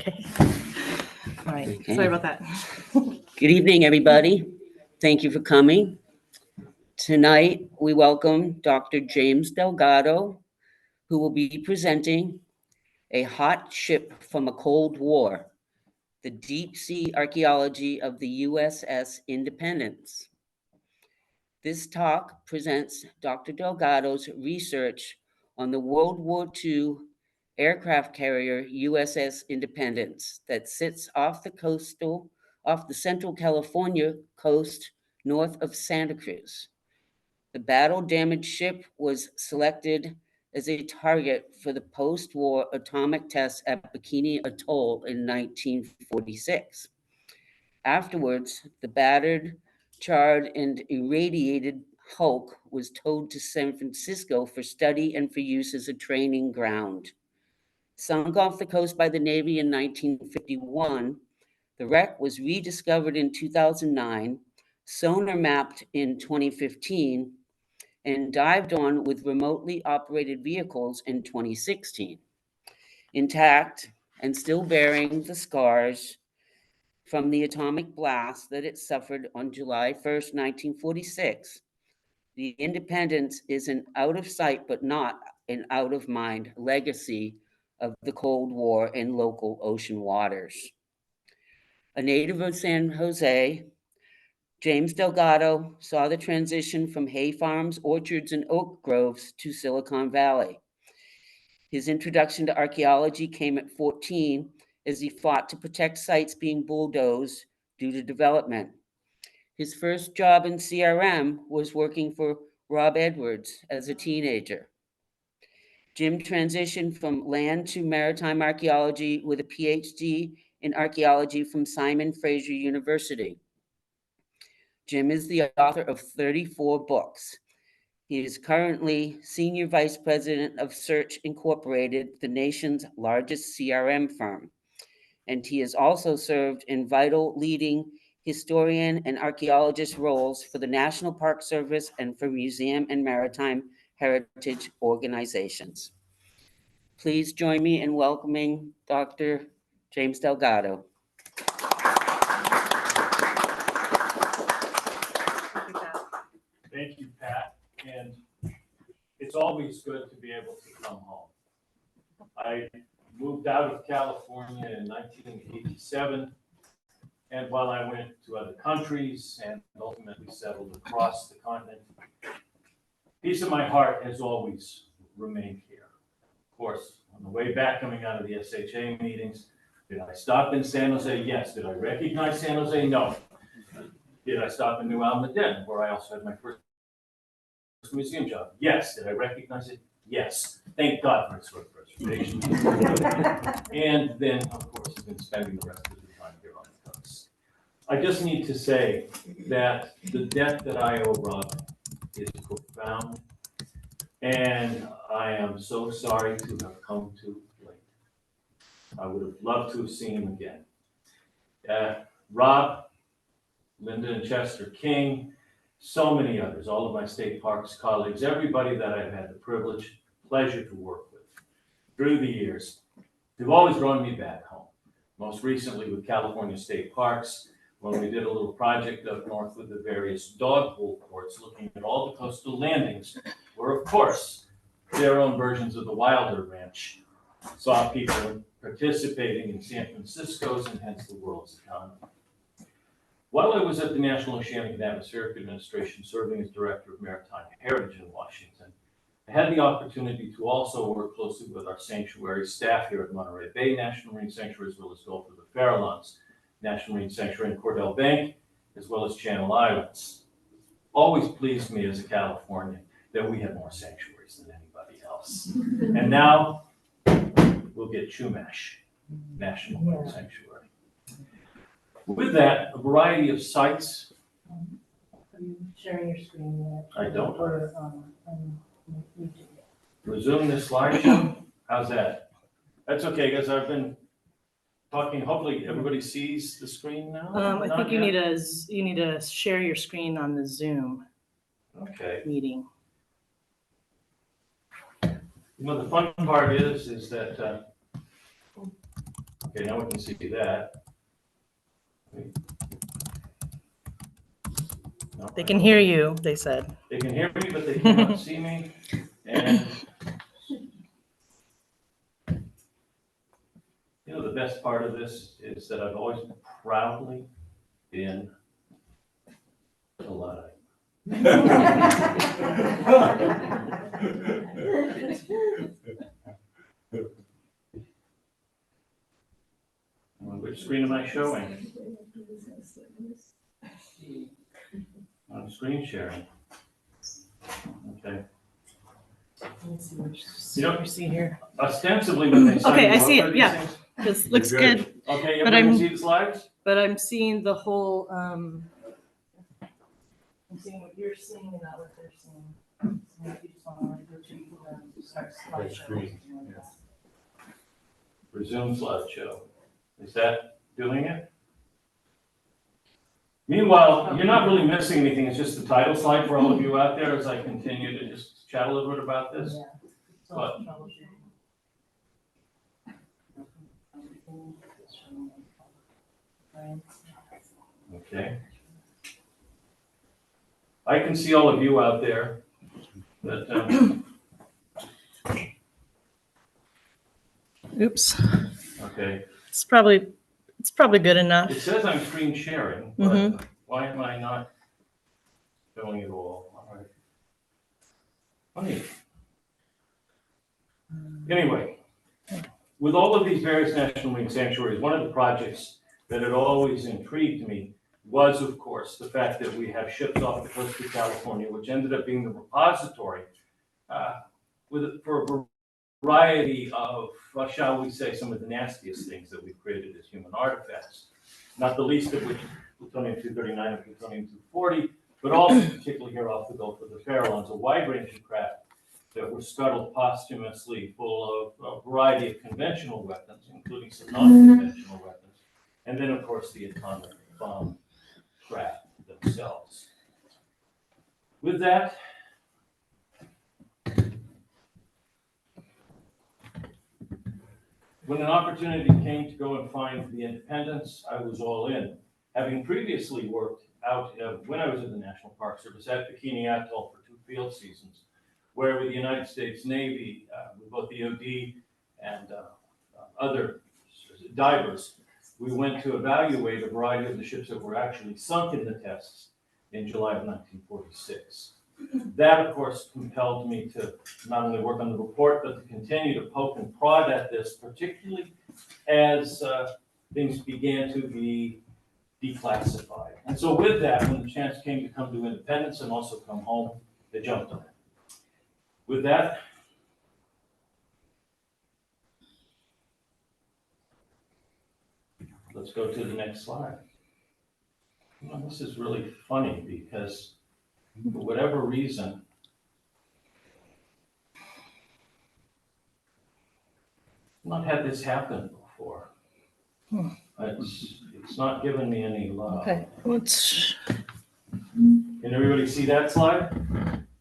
Okay. All right. Okay. Sorry about that. Good evening, everybody. Thank you for coming. Tonight, we welcome Dr. James Delgado, who will be presenting A Hot Ship from a Cold War, the Deep Sea Archaeology of the USS Independence. This talk presents Dr. Delgado's research on the World War II aircraft carrier USS Independence that sits off the central California coast north of Santa Cruz. The battle-damaged ship was selected as a target for the post-war atomic tests at Bikini Atoll in 1946. Afterwards, the battered, charred, and irradiated hulk was towed to San Francisco for study and for use as a training ground. Sunk off the coast by the Navy in 1951, the wreck was rediscovered in 2009, sonar-mapped in 2015, and dived on with remotely operated vehicles in 2016. Intact and still bearing the scars from the atomic blast that it suffered on July 1st, 1946, the Independence is an out-of-sight but not an out-of-mind legacy of the Cold War in local ocean waters. A native of San Jose, James Delgado saw the transition from hay farms, orchards, and oak groves to Silicon Valley. His introduction to archaeology came at 14 as he fought to protect sites being bulldozed due to development. His first job in CRM was working for Rob Edwards as a teenager. Jim transitioned from land to maritime archaeology with a PhD in archaeology from Simon Fraser University. Jim is the author of 34 books. He is currently Senior Vice President of Search Incorporated, the nation's largest CRM firm. And he has also served in vital leading historian and archaeologist roles for the National Park Service and for museum and maritime heritage organizations. Please join me in welcoming Dr. James Delgado. Thank you, Pat. And it's always good to be able to come home. I moved out of California in 1987, and while I went to other countries and ultimately settled across the continent, a piece of my heart has always remained here. Of course, on the way back coming out of the SHA meetings, did I stop in San Jose? Yes. Did I recognize San Jose? No. Did I stop in New Almaden, where I also had my first museum job? Yes. Did I recognize it? Yes. Thank God for historic preservation. And then, of course, I've been spending the rest of the time here on the coast. I just need to say that the debt that I owe Rob is profound, and I am so sorry to have come too late. I would have loved to have seen him again. Rob, Linda and Chester King, so many others, all of my state parks colleagues, everybody that I've had the pleasure to work with through the years, they've always drawn me back home. Most recently with California State Parks, when we did a little project up north with the various dog pool ports, looking at all the coastal landings, where of course their own versions of the Wilder Ranch saw people participating in San Francisco's and hence the world's economy. While I was at the National Oceanic and Atmospheric Administration, serving as Director of Maritime Heritage in Washington, I had the opportunity to also work closely with our sanctuary staff here at Monterey Bay National Marine Sanctuary, as well as Gulf of the Farallones National Marine Sanctuary in Cordell Bank, as well as Channel Islands. Always pleased me as a Californian that we have more sanctuaries than anybody else. And now we'll get Chumash National Marine Sanctuary. With that, a variety of sites. Are you sharing your screen yet? I don't. Or, YouTube? Resume this slideshow. How's that? That's okay, because I've been talking. Hopefully, everybody sees the screen now. I think you need to share your screen on the Zoom meeting. You know, the fun part is that Okay, now we can see that. No, They can hear you, they said. They can hear me, but they cannot see me. And you know, the best part of this is that I've always proudly been a Luddite. Which screen am I showing? I'm screen sharing. Okay. Let's see which You know- you see here. Ostensibly, when they sign Okay, I you see up it, for these yeah. things- This looks You're good, Okay, But everybody can I'm- see the slides? but I'm seeing the whole, I'm seeing what you're seeing and not what they're seeing. So if you just wanna go to start slideshow. Resume slideshow. Is that doing it? Meanwhile, you're not really missing anything. It's just the title slide for all of you out there as I continue to just chat a little bit about this. Yeah. So What? troubleshooting. Okay. I can see all of you out there, but, Oops, okay. it's probably good enough. It says I'm screen sharing, but why am I not showing it all? All right. Funny. Anyway, with all of these various national marine sanctuaries, one of the projects that had always intrigued me was, of course, the fact that we have ships off the coast of California, which ended up being the repository for a variety of, shall we say, some of the nastiest things that we've created as human artifacts. Not the least of which plutonium-239 and plutonium-240, but also particularly here off the Gulf of the Farallones, a wide range of craft that were scuttled posthumously, full of a variety of conventional weapons, including some non-conventional weapons, and then, of course, the atomic bomb craft themselves. With that, when an opportunity came to go and find the Independence, I was all in. Having previously worked out when I was in the National Park Service at Bikini Atoll for 2 field seasons, where with the United States Navy, with both the OD and other divers, we went to evaluate a variety of the ships that were actually sunk in the tests in July of 1946. That, of course, compelled me to not only work on the report, but to continue to poke and prod at this, particularly as things began to be declassified. And so with that, when the chance came to come to Independence and also come home, they jumped on it. With that, let's go to the next slide. Well, this is really funny because for whatever reason, I've not had this happen before. It's not given me any love. Okay, let's, Can everybody see that slide?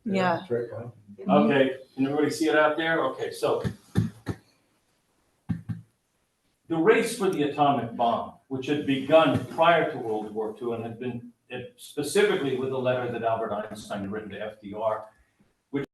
yeah. Okay, can everybody see it out there? Okay, so the race for the atomic bomb, which had begun prior to World War II and had been specifically with a letter that Albert Einstein had written to FDR, which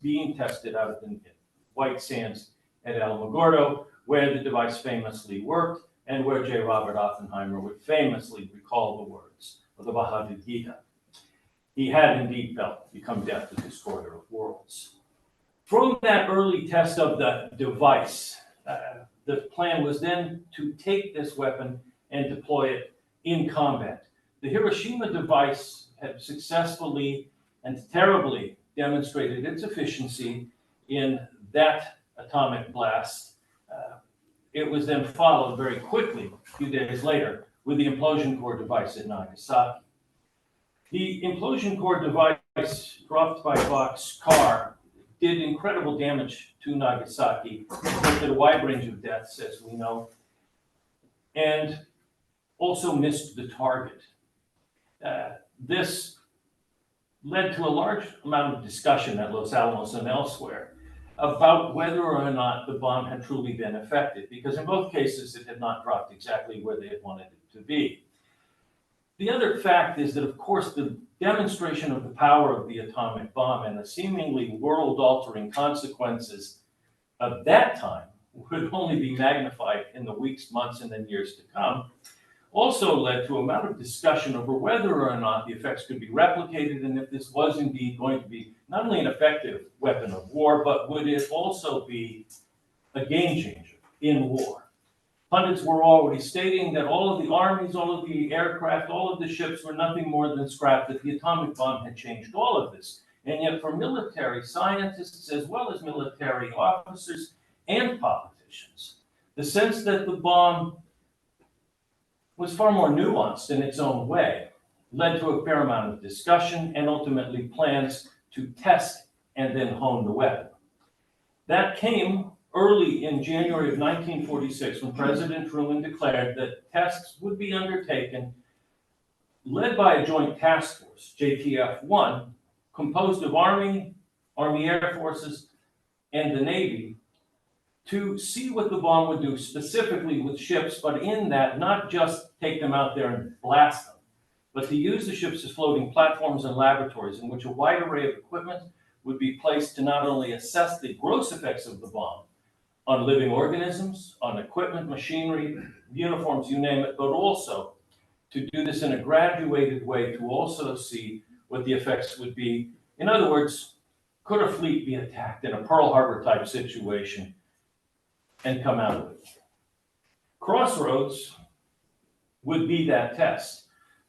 being tested out in White Sands at Alamogordo, where the device famously worked and where J. Robert Oppenheimer would famously recall the words of the Bhagavad Gita. He had indeed become death, the destroyer of worlds. From that early test of the device, the plan was then to take this weapon and deploy it in combat. The Hiroshima device had successfully and terribly demonstrated its efficiency in that atomic blast. It was then followed very quickly, a few days later, with the implosion core device at Nagasaki. The implosion core device dropped by Boxcar did incredible damage to Nagasaki, inflicted a wide range of deaths, as we know, and also missed the target. This led to a large amount of discussion at Los Alamos and elsewhere about whether or not the bomb had truly been effective, because in both cases it had not dropped exactly where they had wanted it to be. The other fact is that, of course, the demonstration of the power of the atomic bomb and the seemingly world-altering consequences of that time would only be magnified in the weeks, months, and then years to come, also led to a amount of discussion over whether or not the effects could be replicated, and if this was indeed going to be not only an effective weapon of war, but would it also be a game changer in war. Pundits were already stating that all of the armies, all of the aircraft, all of the ships were nothing more than scrap, that the atomic bomb had changed all of this. And yet for military scientists, as well as military officers and politicians, the sense that the bomb was far more nuanced in its own way led to a fair amount of discussion and ultimately plans to test and then hone the weapon. That came early in January of 1946, when President Truman declared that tests would be undertaken, led by a joint task force, JTF-1, composed of Army Air Forces, and the Navy, to see what the bomb would do specifically with ships, but in that, not just take them out there and blast them, but to use the ships as floating platforms and laboratories in which a wide array of equipment would be placed to not only assess the gross effects of the bomb on living organisms, on equipment, machinery, uniforms, you name it, but also to do this in a graduated way to also see what the effects would be. In other words, could a fleet be attacked in a Pearl Harbor type situation and come out of it? Crossroads would be that test.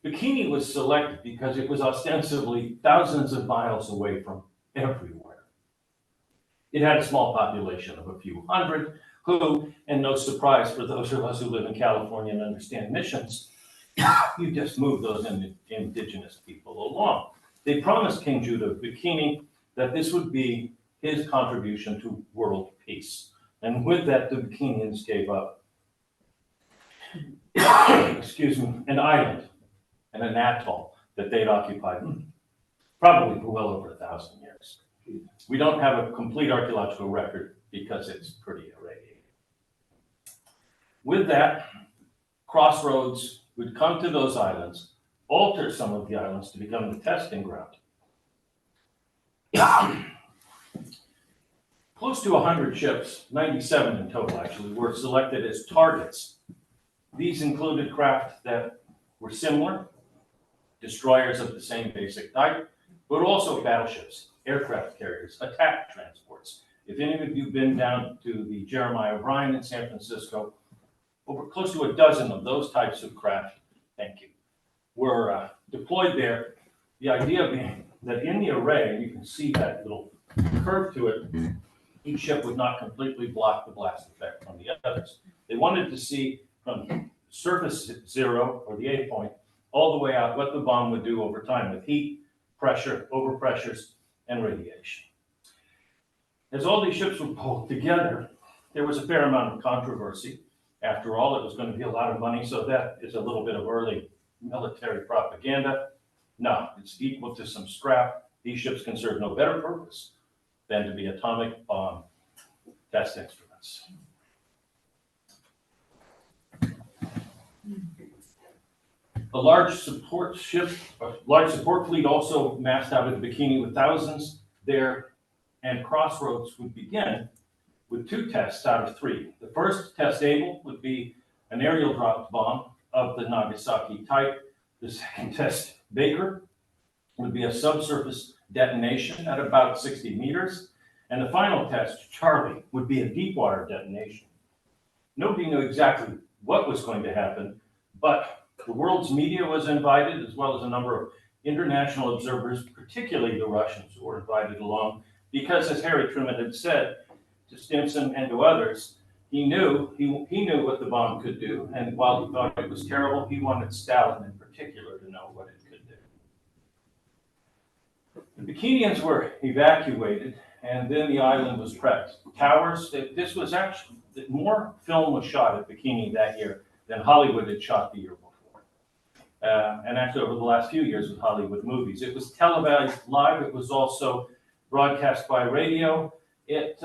Bikini was selected because it was ostensibly thousands of miles away from everywhere. It had a small population of a few hundred who, and no surprise for those of us who live in California and understand missions, you just move those indigenous people along. They promised King Judah of Bikini that this would be his contribution to world peace. And with that, the Bikinians gave up, excuse me, an island and an atoll that they'd occupied probably for well over 1,000 years. We don't have a complete archaeological record because it's pretty irradiated. With that, Crossroads would come to those islands, alter some of the islands to become the testing ground. Close to 100 ships, 97 in total actually, were selected as targets. These included craft that were similar, destroyers of the same basic type, but also battleships, aircraft carriers, attack transports. If any of you have been down to the Jeremiah O'Brien in San Francisco, over close to a dozen of those types of craft, thank you, were deployed there. The idea being that in the array, and you can see that little curve to it, each ship would not completely block the blast effect from the others. They wanted to see from surface zero, or the A point, all the way out what the bomb would do over time with heat, pressure, overpressures, and radiation. As all these ships were pulled together, there was a fair amount of controversy. After all, it was going to be a lot of money, so that is a little bit of early military propaganda. No, it's equal to some scrap. These ships can serve no better purpose than to be atomic bomb test instruments. A large support fleet also massed out at the Bikini with thousands there, and Crossroads would begin with 2 tests out of 3. The first test able would be an aerial dropped bomb of the Nagasaki type. The second test, Baker, would be a subsurface detonation at about 60 meters. And the final test, Charlie, would be a deep water detonation. Nobody knew exactly what was going to happen, but the world's media was invited, as well as a number of international observers, particularly the Russians, who were invited along, because, as Harry Truman had said to Stimson and to others, he knew what the bomb could do, and while he thought it was terrible, he wanted Stalin in particular to know what it could do. The Bikinians were evacuated, and then the island was prepped. Towers, this was actually, more film was shot at Bikini that year than Hollywood had shot the year before. And actually over the last few years with Hollywood movies. It was televised live, it was also broadcast by radio. It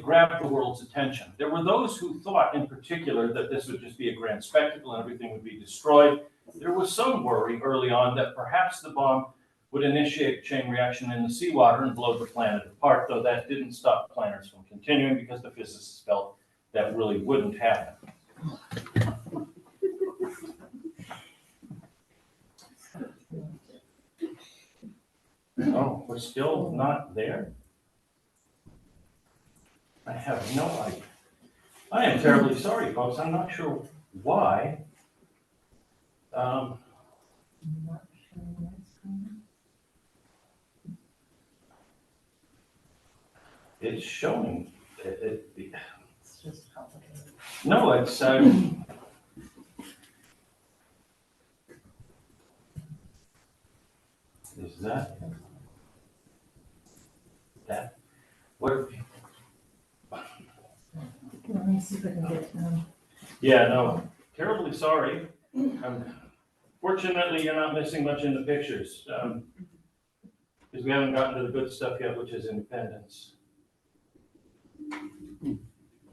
grabbed the world's attention. There were those who thought in particular that this would just be a grand spectacle and everything would be destroyed. There was some worry early on that perhaps the bomb would initiate a chain reaction in the seawater and blow the planet apart, though that didn't stop planners from continuing because the physicists felt that really wouldn't happen. Oh, we're still not there? I have no idea. I am terribly sorry, folks. I'm not sure why. I'm not sure what's going It's showing. It's just complicated. No, it's. Is that? What? Let me see if I can get, Yeah, no, terribly sorry. Fortunately, you're not missing much in the pictures, because we haven't gotten to the good stuff yet, which is Independence.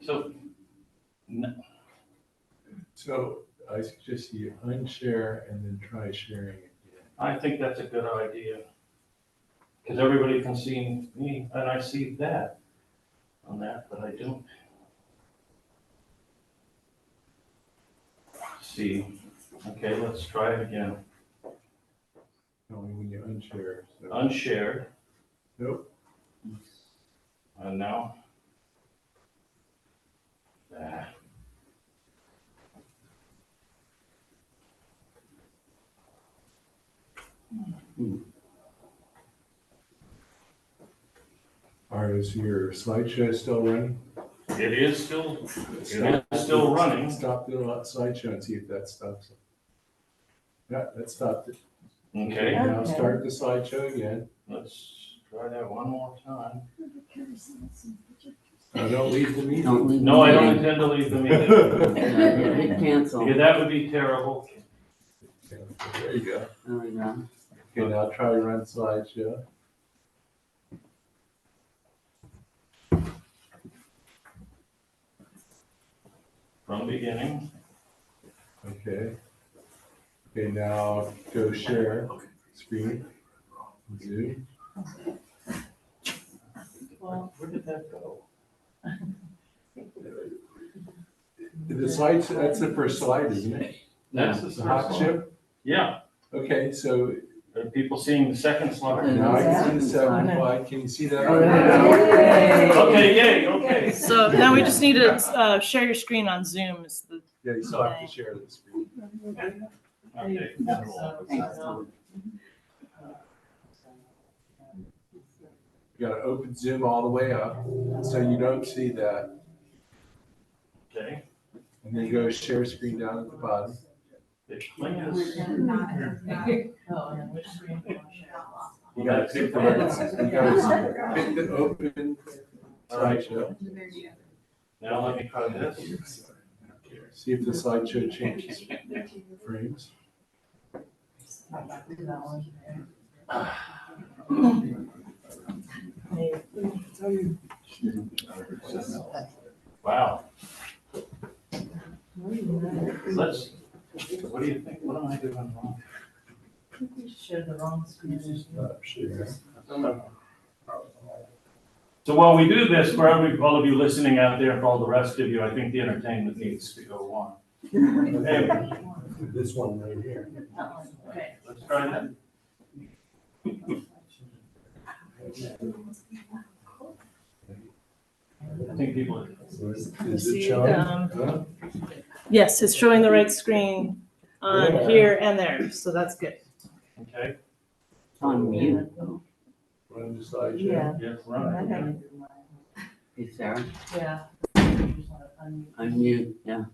So, no, So I suggest you unshare and then try sharing again. I think that's a good idea. Because everybody can see me, and I see that on that, but I don't see. Okay, let's try it again. Only when you unshare. So. Unshared, Nope. and now. Ah. All right, is your slideshow still running? It is still running. Stop doing a slideshow and see if that stops it. Yeah, that stopped it. Okay, Now Okay. start the slideshow again. let's try that one more time. Don't leave the meeting. Don't leave the No, I don't meeting. intend to leave the meeting. Hit cancel. Because that would be terrible. There you go. There we go. Okay, now try to run slideshow. From the beginning. Okay. Okay, now go share screen. Zoom. well, Where did that go? The slides, that's the first slide, isn't it? That's the The hot first chip? Yeah, Okay, so are people seeing the second slide? now I can see the second slide. Can you see that? Yay. Okay, yay, okay. So now we just need to share your screen on Zoom. Is the Yeah, you still have to share the screen. Okay. You gotta open Zoom all the way up, so you don't see that. Okay. And then go share screen down at the bottom. It blinked. oh, and which screen do you want to share? You gotta pick the right, you gotta pick the open slideshow. Now let me try this. See if the slideshow changes frames. Wow. Let's, what do you think? What am I doing wrong? We shared the wrong screen. Share. So while we do this, for all of you listening out there, for all the rest of you, I think the entertainment needs to go on. Anyway, This one right here. Okay. let's try that. I think people Is See, it showing? um, Yes, it's showing the right screen on Yeah. here and there, so that's good. Okay. On mute. Run the slideshow? Yeah. Yes, right. Hey, Sarah, Yeah. unmute, yeah.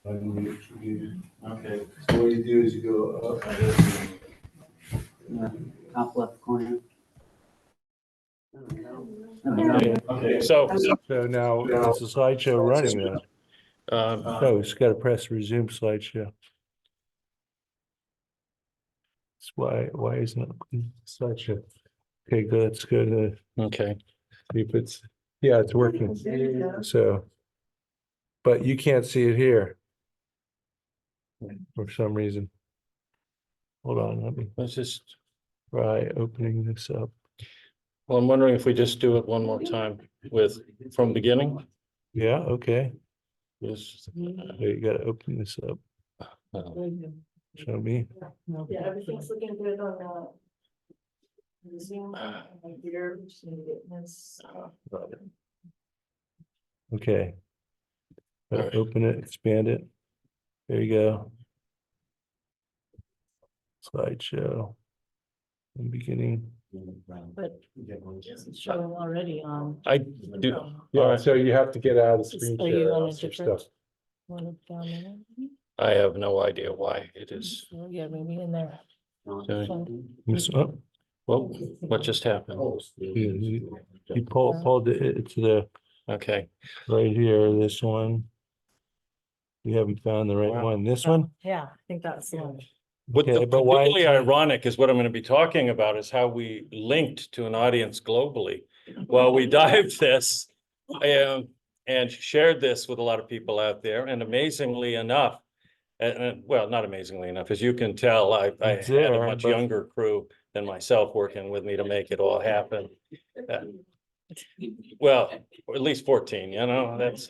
Unmute again. Okay. So what you do is you go up. Yeah, top left corner. Okay, so, So now, is the slideshow running then? um, It's gotta press resume slideshow. That's why isn't it slideshow? Okay, good, let's go to, okay, see if it's, yeah, it's working, so. But you can't see it here. For some reason. Hold on, let me let's just, try opening this up. well, I'm wondering if we just do it one more time with, from beginning? Yeah, okay, Yes. you gotta open this up, show me. Yeah, everything's looking good on the Zoom computer. We just need to get this. Okay. Gotta Alright. open it, expand it. There you go. Slideshow. In beginning. But it's showing already on. I do, Yeah, so you have to get out of the screen Are you share. on a else your different- stuff- One down there. I have no idea why it is. Yeah, maybe in there. This up. Well, what just happened? You pulled it to the Okay, right here, this one. You haven't found the right Wow. one, this one? Yeah, I think that's the one. what Okay, the but why- particularly ironic is what I'm gonna be talking about is how we linked to an audience globally. While we dived this, and shared this with a lot of people out there, and amazingly enough, and well, not amazingly enough, as you can tell, I It's had a there, much but- younger crew than myself working with me to make it all happen. Well, or at least 14, you know, that's,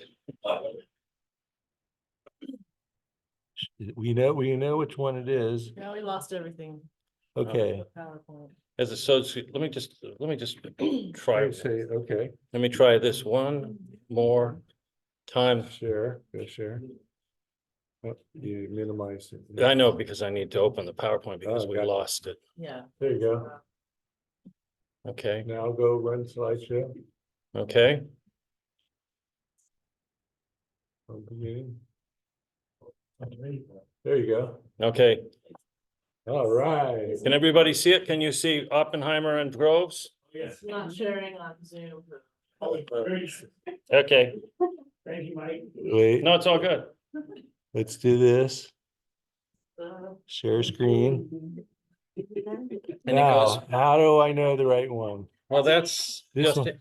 We know which one it is. Now we lost everything. Okay. PowerPoint. as associate, let me just try, Say, okay, let me try this one more time. share, go share. Oh, you minimized it. I know, because I need to open the PowerPoint because Oh, we gotcha. lost it. Yeah. There you go. Okay, Now go run slideshow okay. from beginning. There you go. Okay, All right. can everybody see it? Can you see Oppenheimer and Groves? It's not sharing on Zoom. Okay, Wait, no, it's all good. let's do this. Share screen. And it goes, Now, how do I know the right one? well, that's This just, one. it.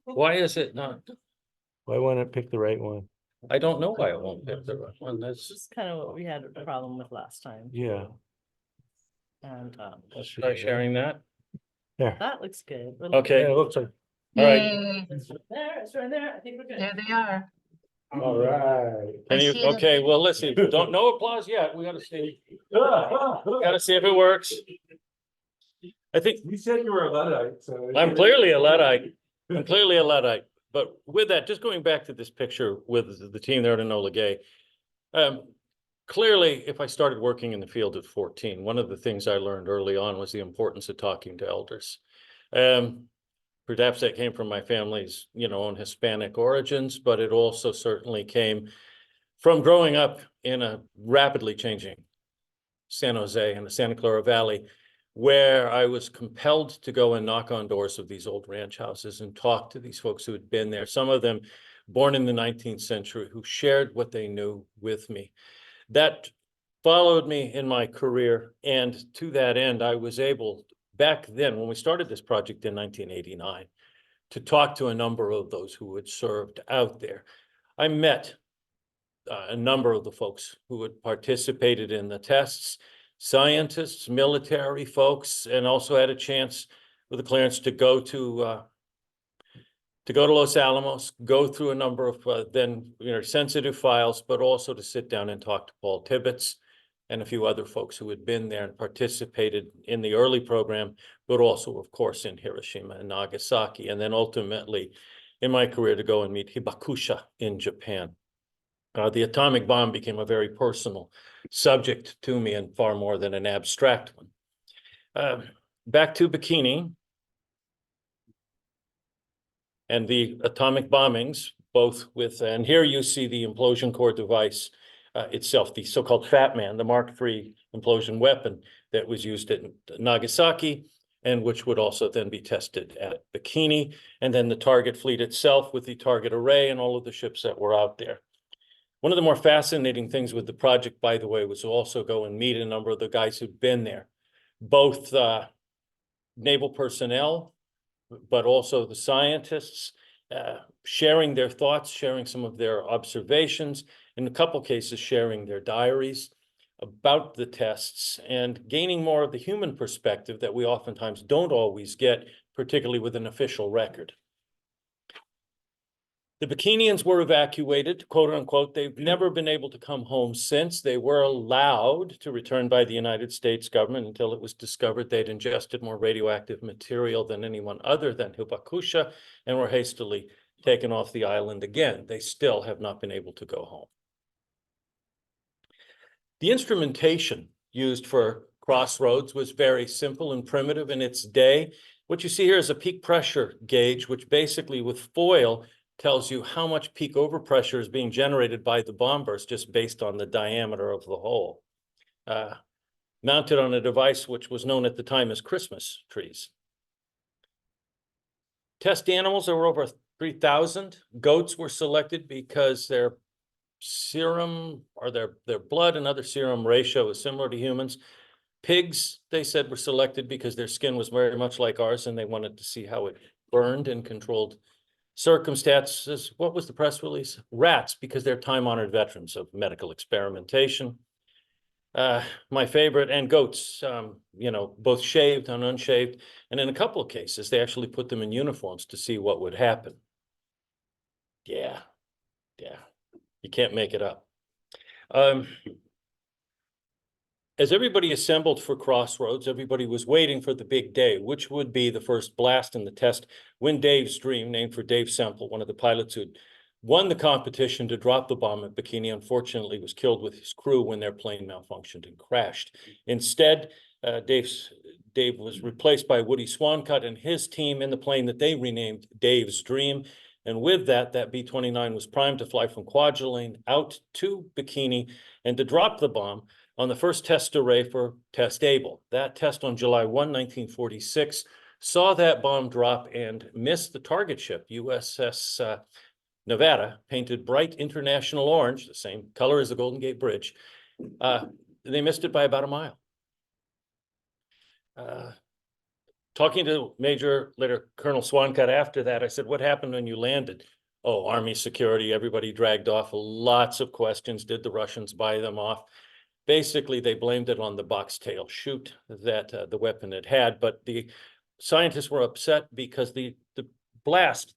Why is it not? Why won't it pick the right one? I don't know why it won't pick the right one. This That's, is kind of what we had a problem with last time. Yeah, And let's try sharing that. there. that looks good. Yeah, Okay, it looks like, all right. Yay, There, it's right there. I think we're good. there they are. all right. Can I you, see it. okay, well, let's see. Don't, no applause yet. We gotta see. Gotta see if it works. I think You said you were a Luddite, so. I'm clearly a Luddite. I'm clearly a Luddite. But with that, just going back to this picture with the team there at Enola Gay. Clearly, if I started working in the field at 14, one of the things I learned early on was the importance of talking to elders. Perhaps that came from my family's, own Hispanic origins, but it also certainly came from growing up in a rapidly changing San Jose and the Santa Clara Valley, where I was compelled to go and knock on doors of these old ranch houses and talk to these folks who had been there, some of them born in the 19th century, who shared what they knew with me. That followed me in my career, and to that end, I was able, back then, when we started this project in 1989, to talk to a number of those who had served out there. I met a number of the folks who had participated in the tests, scientists, military folks, and also had a chance with the clearance to go to Los Alamos, go through a number of then sensitive files, but also to sit down and talk to Paul Tibbets and a few other folks who had been there and participated in the early program, but also, of course, in Hiroshima and Nagasaki, and then ultimately in my career to go and meet Hibakusha in Japan. The atomic bomb became a very personal subject to me and far more than an abstract one. Back to Bikini and the atomic bombings, both with, and here you see the implosion core device itself, the so-called Fat Man, the Mark III implosion weapon that was used at Nagasaki, and which would also then be tested at Bikini, and then the target fleet itself with the target array and all of the ships that were out there. One of the more fascinating things with the project, by the way, was to also go and meet a number of the guys who'd been there, both naval personnel, but also the scientists, sharing their thoughts, sharing some of their observations, in a couple cases sharing their diaries about the tests and gaining more of the human perspective that we oftentimes don't always get, particularly with an official record. The Bikinians were evacuated, quote unquote. They've never been able to come home since. They were allowed to return by the United States government until it was discovered they'd ingested more radioactive material than anyone other than Hibakusha and were hastily taken off the island again. They still have not been able to go home. The instrumentation used for Crossroads was very simple and primitive in its day. What you see here is a peak pressure gauge, which basically with foil tells you how much peak overpressure is being generated by the bomb burst just based on the diameter of the hole. Mounted on a device which was known at the time as Christmas trees. Test animals, there were over 3,000. Goats were selected because their serum or their blood and other serum ratio is similar to humans. Pigs, they said, were selected because their skin was very much like ours and they wanted to see how it burned in controlled circumstances. What was the press release? Rats, because they're time-honored veterans of medical experimentation. My favorite, and goats, you know, both shaved and unshaved. And in a couple of cases, they actually put them in uniforms to see what would happen. Yeah, you can't make it up. As everybody assembled for Crossroads, everybody was waiting for the big day, which would be the first blast in the test when Dave's Dream, named for Dave Semple, one of the pilots who won the competition to drop the bomb at Bikini, unfortunately was killed with his crew when their plane malfunctioned and crashed. Instead, Dave was replaced by Woody Swancutt and his team in the plane that they renamed Dave's Dream. And with that, that B-29 was primed to fly from Kwajalein out to Bikini and to drop the bomb on the first test array for Test Able. That test on July 1, 1946, saw that bomb drop and missed the target ship, USS Nevada, painted bright international orange, the same color as the Golden Gate Bridge. They missed it by about a mile. Talking to later Colonel Swancutt after that, I said, what happened when you landed? Oh, Army security, everybody dragged off, lots of questions. Did the Russians buy them off? Basically, they blamed it on the box-tail chute that the weapon had, but the scientists were upset because the blast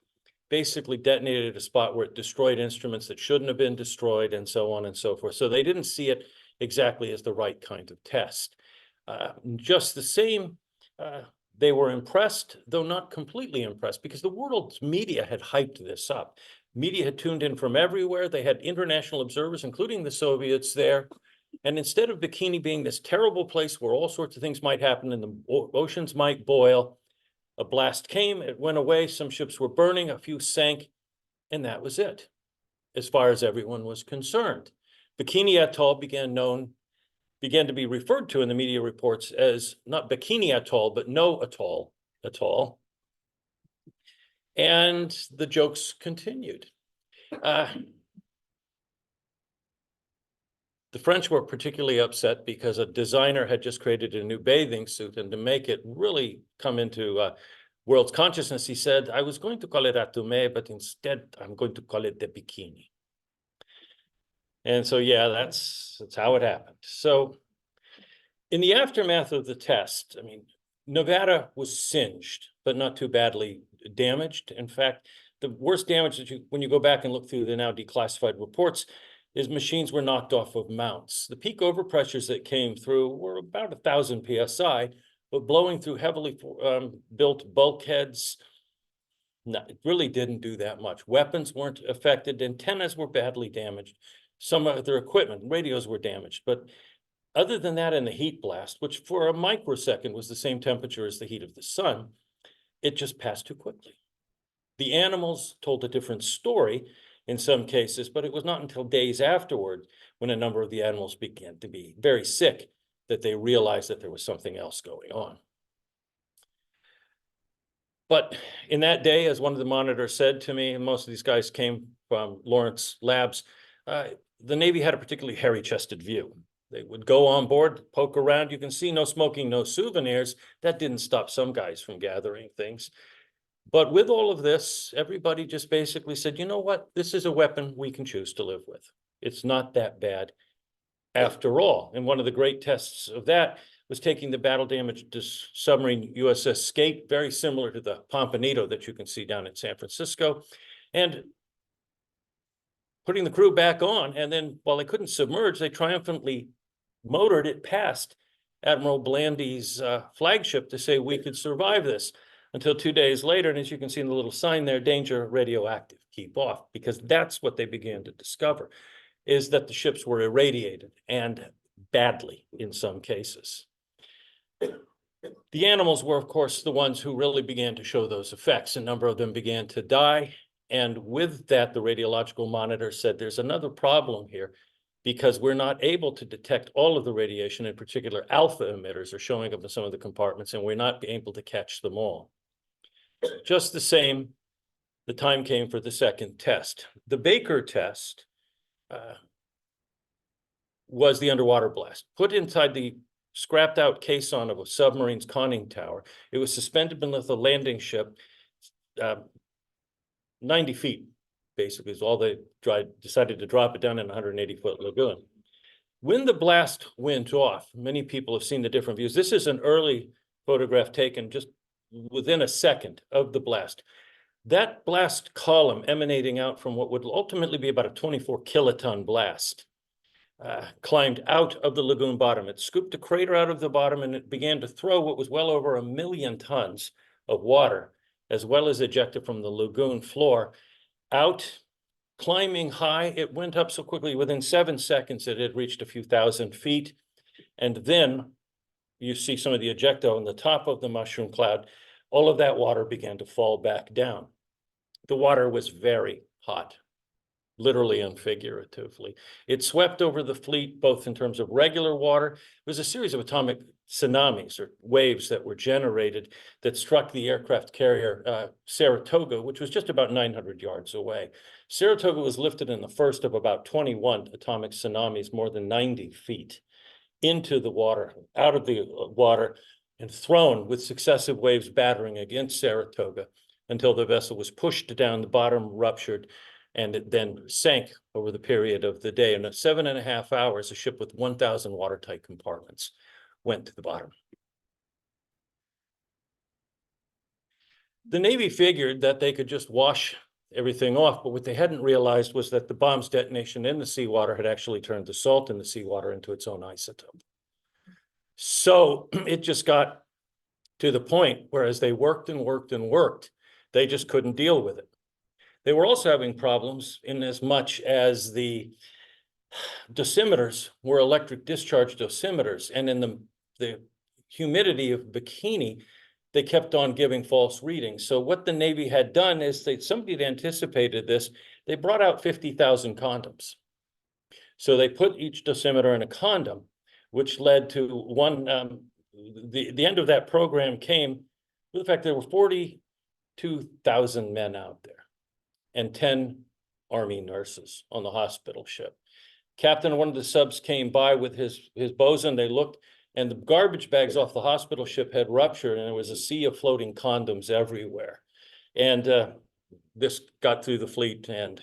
basically detonated at a spot where it destroyed instruments that shouldn't have been destroyed and so on and so forth. So they didn't see it exactly as the right kind of test. Just the same, they were impressed, though not completely impressed, because the world's media had hyped this up. Media had tuned in from everywhere. They had international observers, including the Soviets there. And instead of Bikini being this terrible place where all sorts of things might happen and the oceans might boil, a blast came, it went away, some ships were burning, a few sank, and that was it, as far as everyone was concerned. Bikini Atoll began to be referred to in the media reports as not Bikini Atoll, but No Atoll. And the jokes continued. The French were particularly upset because a designer had just created a new bathing suit, and to make it really come into world's consciousness, he said, I was going to call it Atume, but instead I'm going to call it the Bikini. And so, yeah, that's how it happened. So in the aftermath of the test, I mean, Nevada was singed, but not too badly damaged. In fact, the worst damage that when you go back and look through the now declassified reports, is machines were knocked off of mounts. The peak overpressures that came through were about 1,000 PSI, but blowing through heavily built bulkheads, no, it really didn't do that much. Weapons weren't affected, antennas were badly damaged. Some of their equipment, radios were damaged, but other than that and the heat blast, which for a microsecond was the same temperature as the heat of the sun, it just passed too quickly. The animals told a different story in some cases, but it was not until days afterward when a number of the animals began to be very sick that they realized that there was something else going on. But in that day, as one of the monitors said to me, and most of these guys came from Lawrence Labs, the Navy had a particularly hairy-chested view. They would go on board, poke around. You can see no smoking, no souvenirs. That didn't stop some guys from gathering things. But with all of this, everybody just basically said, you know what? This is a weapon we can choose to live with. It's not that bad after all. And one of the great tests of that was taking the battle damaged submarine USS Skate, very similar to the Pompanito that you can see down in San Francisco, and putting the crew back on. And then while they couldn't submerge, they triumphantly motored it past Admiral Blandy's flagship to say we could survive this, until 2 days later. And as you can see in the little sign there, danger radioactive, keep off, because that's what they began to discover, is that the ships were irradiated, and badly in some cases. The animals were, of course, the ones who really began to show those effects. A number of them began to die. And with that, the radiological monitor said there's another problem here, because we're not able to detect all of the radiation. In particular, alpha emitters are showing up in some of the compartments, and we're not able to catch them all. Just the same, the time came for the second test. The Baker test was the underwater blast. Put inside the scrapped out caisson of a submarine's conning tower. It was suspended beneath a landing ship, 90 feet, basically, is all they decided to drop it down in a 180-foot lagoon. When the blast went off, many people have seen the different views. This is an early photograph taken just within a second of the blast. That blast column emanating out from what would ultimately be about a 24 kiloton blast climbed out of the lagoon bottom. It scooped a crater out of the bottom, and it began to throw what was well over 1 million tons of water, as well as ejected from the lagoon floor, out, climbing high. It went up so quickly, within 7 seconds, it had reached a few thousand feet. And then you see some of the ejecto on the top of the mushroom cloud. All of that water began to fall back down. The water was very hot, literally and figuratively. It swept over the fleet, both in terms of regular water. It was a series of atomic tsunamis or waves that were generated that struck the aircraft carrier Saratoga, which was just about 900 yards away. Saratoga was lifted in the first of about 21 atomic tsunamis, more than 90 feet, into the water, out of the water, and thrown with successive waves battering against Saratoga until the vessel was pushed down, the bottom ruptured, and it then sank over the period of the day. In 7.5 hours, a ship with 1,000 watertight compartments went to the bottom. The Navy figured that they could just wash everything off, but what they hadn't realized was that the bomb's detonation in the seawater had actually turned the salt in the seawater into its own isotope. So it just got to the point where, as they worked and worked and worked, they just couldn't deal with it. They were also having problems in as much as the dosimeters were electric discharge dosimeters, and in the humidity of Bikini, they kept on giving false readings. So what the Navy had done is somebody had anticipated this. They brought out 50,000 condoms. So they put each dosimeter in a condom, which led to one, the end of that program came with the fact there were 42,000 men out there and 10 Army nurses on the hospital ship. Captain of one of the subs came by with his bosun. They looked, and the garbage bags off the hospital ship had ruptured, and there was a sea of floating condoms everywhere. And this got through the fleet, and,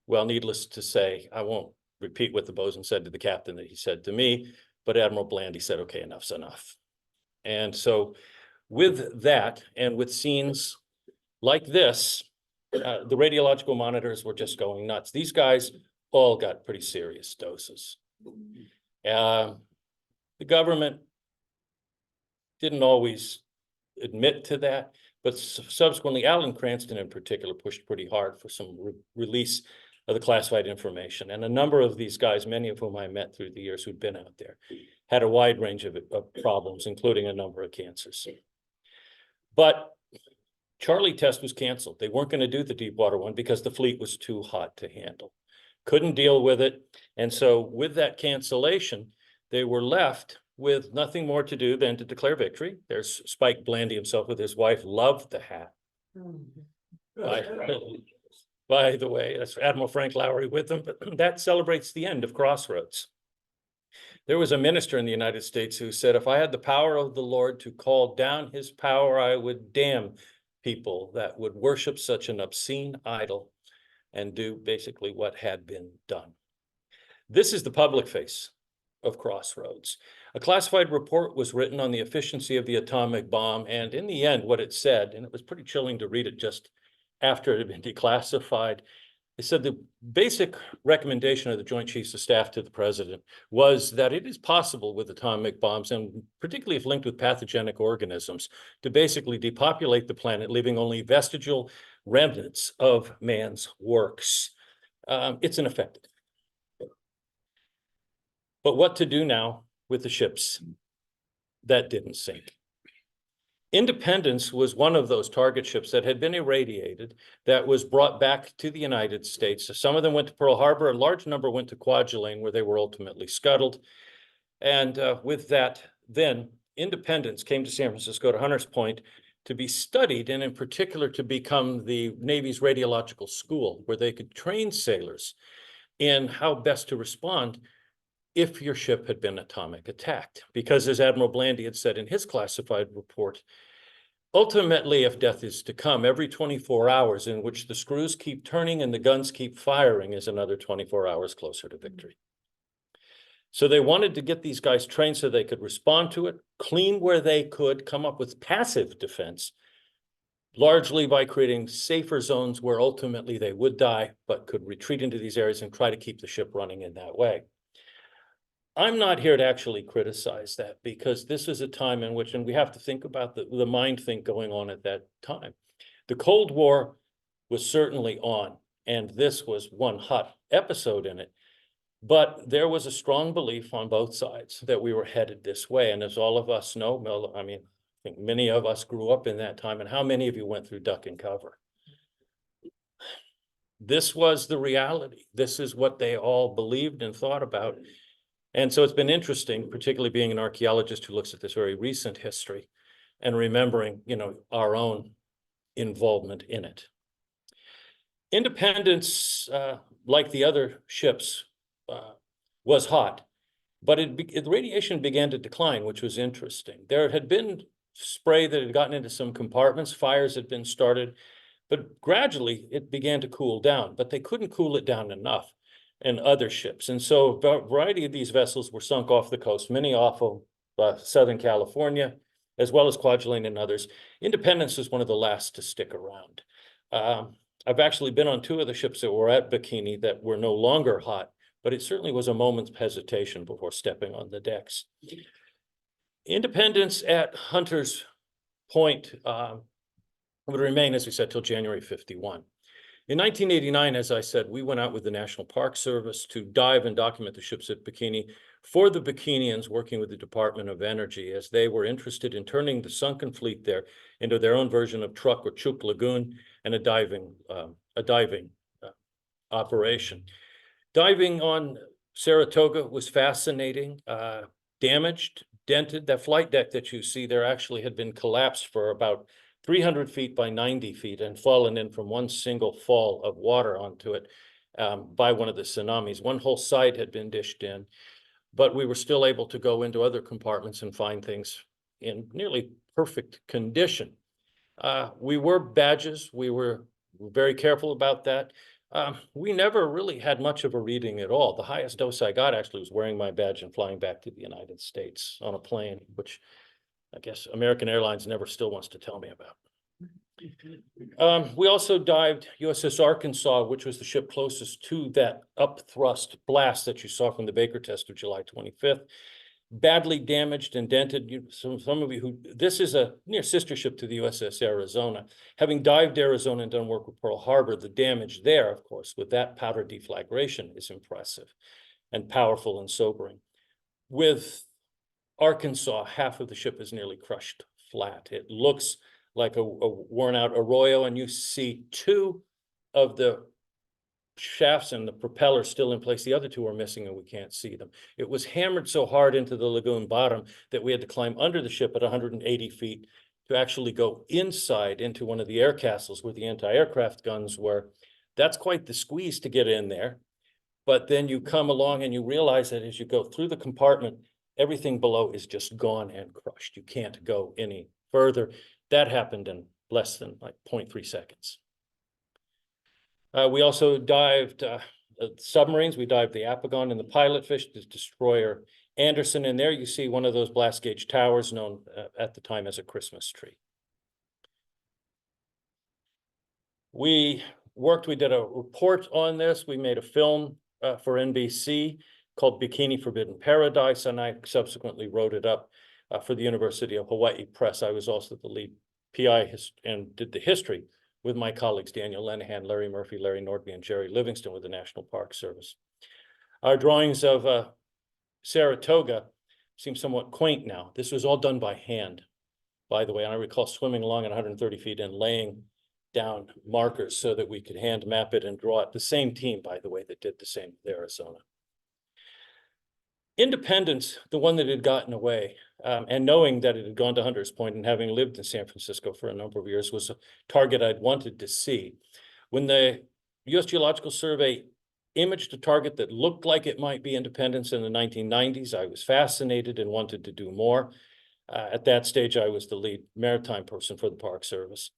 well, needless to say, I won't repeat what the bosun said to the captain that he said to me, but Admiral Blandy said, okay, enough's enough. And so with that, and with scenes like this, the radiological monitors were just going nuts. These guys all got pretty serious doses. The government didn't always admit to that, but subsequently, Alan Cranston in particular pushed pretty hard for some release of the classified information. And a number of these guys, many of whom I met through the years who'd been out there, had a wide range of problems, including a number of cancers. But Charlie test was canceled. They weren't going to do the Deepwater one because the fleet was too hot to handle. Couldn't deal with it. And so with that cancellation, they were left with nothing more to do than to declare victory. There's Spike Blandy himself with his wife, loved the hat. By the way, that's Admiral Frank Lowry with them, but that celebrates the end of Crossroads. There was a minister in the United States who said, if I had the power of the Lord to call down his power, I would damn people that would worship such an obscene idol and do basically what had been done. This is the public face of Crossroads. A classified report was written on the efficiency of the atomic bomb, and in the end, what it said, and it was pretty chilling to read it just after it had been declassified, it said the basic recommendation of the Joint Chiefs of Staff to the President was that it is possible with atomic bombs, and particularly if linked with pathogenic organisms, to basically depopulate the planet, leaving only vestigial remnants of man's works. It's ineffective. But what to do now with the ships that didn't sink? Independence was one of those target ships that had been irradiated, that was brought back to the United States. Some of them went to Pearl Harbor, a large number went to Kwajalein, where they were ultimately scuttled. And with that, then Independence came to San Francisco, to Hunters Point, to be studied, and in particular to become the Navy's radiological school, where they could train sailors in how best to respond if your ship had been atomic attacked. Because as Admiral Blandy had said in his classified report, ultimately, if death is to come, every 24 hours in which the screws keep turning and the guns keep firing is another 24 hours closer to victory. So they wanted to get these guys trained so they could respond to it, clean where they could, come up with passive defense, largely by creating safer zones where ultimately they would die, but could retreat into these areas and try to keep the ship running in that way. I'm not here to actually criticize that, because this is a time in which, and we have to think about the mind think going on at that time. The Cold War was certainly on, and this was one hot episode in it. But there was a strong belief on both sides that we were headed this way. And as all of us know, I mean, I think many of us grew up in that time, and how many of you went through duck and cover? This was the reality. This is what they all believed and thought about. And so it's been interesting, particularly being an archaeologist who looks at this very recent history and remembering, you know, our own involvement in it. Independence, like the other ships, was hot, but the radiation began to decline, which was interesting. There had been spray that had gotten into some compartments, fires had been started, but gradually it began to cool down, but they couldn't cool it down enough. And other ships. And so a variety of these vessels were sunk off the coast, many off of Southern California, as well as Kwajalein and others. Independence was one of the last to stick around. I've actually been on two of the ships that were at Bikini that were no longer hot, but it certainly was a moment's hesitation before stepping on the decks. Independence at Hunters Point would remain, as we said, till January 51. In 1989, as I said, we went out with the National Park Service to dive and document the ships at Bikini for the Bikinians, working with the Department of Energy, as they were interested in turning the sunken fleet there into their own version of Truck or Chuk Lagoon and a diving operation. Diving on Saratoga was fascinating, damaged, dented. That flight deck that you see there actually had been collapsed for about 300 feet by 90 feet and fallen in from one single fall of water onto it by one of the tsunamis. One whole side had been dished in, but we were still able to go into other compartments and find things in nearly perfect condition. We were badges. We were very careful about that. We never really had much of a reading at all. The highest dose I got actually was wearing my badge and flying back to the United States on a plane, which I guess American Airlines never still wants to tell me about. We also dived USS Arkansas, which was the ship closest to that upthrust blast that you saw from the Baker test of July 25th. Badly damaged and dented. Some of you who, this is a near sister ship to the USS Arizona. Having dived Arizona and done work with Pearl Harbor, the damage there, of course, with that powder deflagration is impressive and powerful and sobering. With Arkansas, half of the ship is nearly crushed flat. It looks like a worn out Arroyo, and you see two of the shafts and the propeller still in place. The other two are missing and we can't see them. It was hammered so hard into the lagoon bottom that we had to climb under the ship at 180 feet to actually go inside into one of the air castles where the anti-aircraft guns were. That's quite the squeeze to get in there. But then you come along and you realize that as you go through the compartment, everything below is just gone and crushed. You can't go any further. That happened in less than like 0.3 seconds. We also dived submarines. We dived the Apagon and the Pilotfish, the destroyer Anderson. And there you see one of those blast gauge towers known at the time as a Christmas tree. We did a report on this. We made a film for NBC called Bikini Forbidden Paradise, and I subsequently wrote it up for the University of Hawaii Press. I was also the lead PI and did the history with my colleagues, Daniel Lenahan, Larry Murphy, Larry Nordby, and Jerry Livingston with the National Park Service. Our drawings of Saratoga seem somewhat quaint now. This was all done by hand, by the way. And I recall swimming along at 130 feet and laying down markers so that we could hand map it and draw it. The same team, by the way, that did the same with Arizona. Independence, the one that had gotten away, and knowing that it had gone to Hunters Point and having lived in San Francisco for a number of years, was a target I'd wanted to see. When the U.S. Geological Survey imaged a target that looked like it might be Independence in the 1990s, I was fascinated and wanted to do more. At that stage, I was the lead maritime person for the Park Service.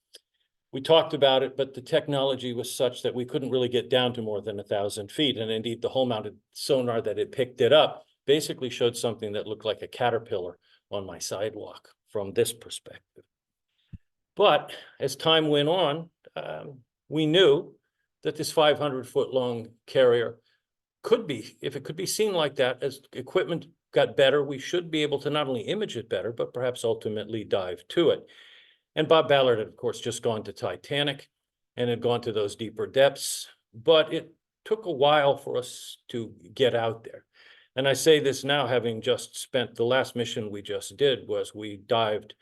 We talked about it, but the technology was such that we couldn't really get down to more than 1,000 feet. And indeed, the hull-mounted sonar that had picked it up basically showed something that looked like a caterpillar on my sidewalk from this perspective. But as time went on, we knew that this 500-foot-long carrier could be, if it could be seen like that, as equipment got better, we should be able to not only image it better, but perhaps ultimately dive to it. And Bob Ballard had, of course, just gone to Titanic and had gone to those deeper depths, but it took a while for us to get out there. And I say this now, having just spent, the last mission we just did was we dived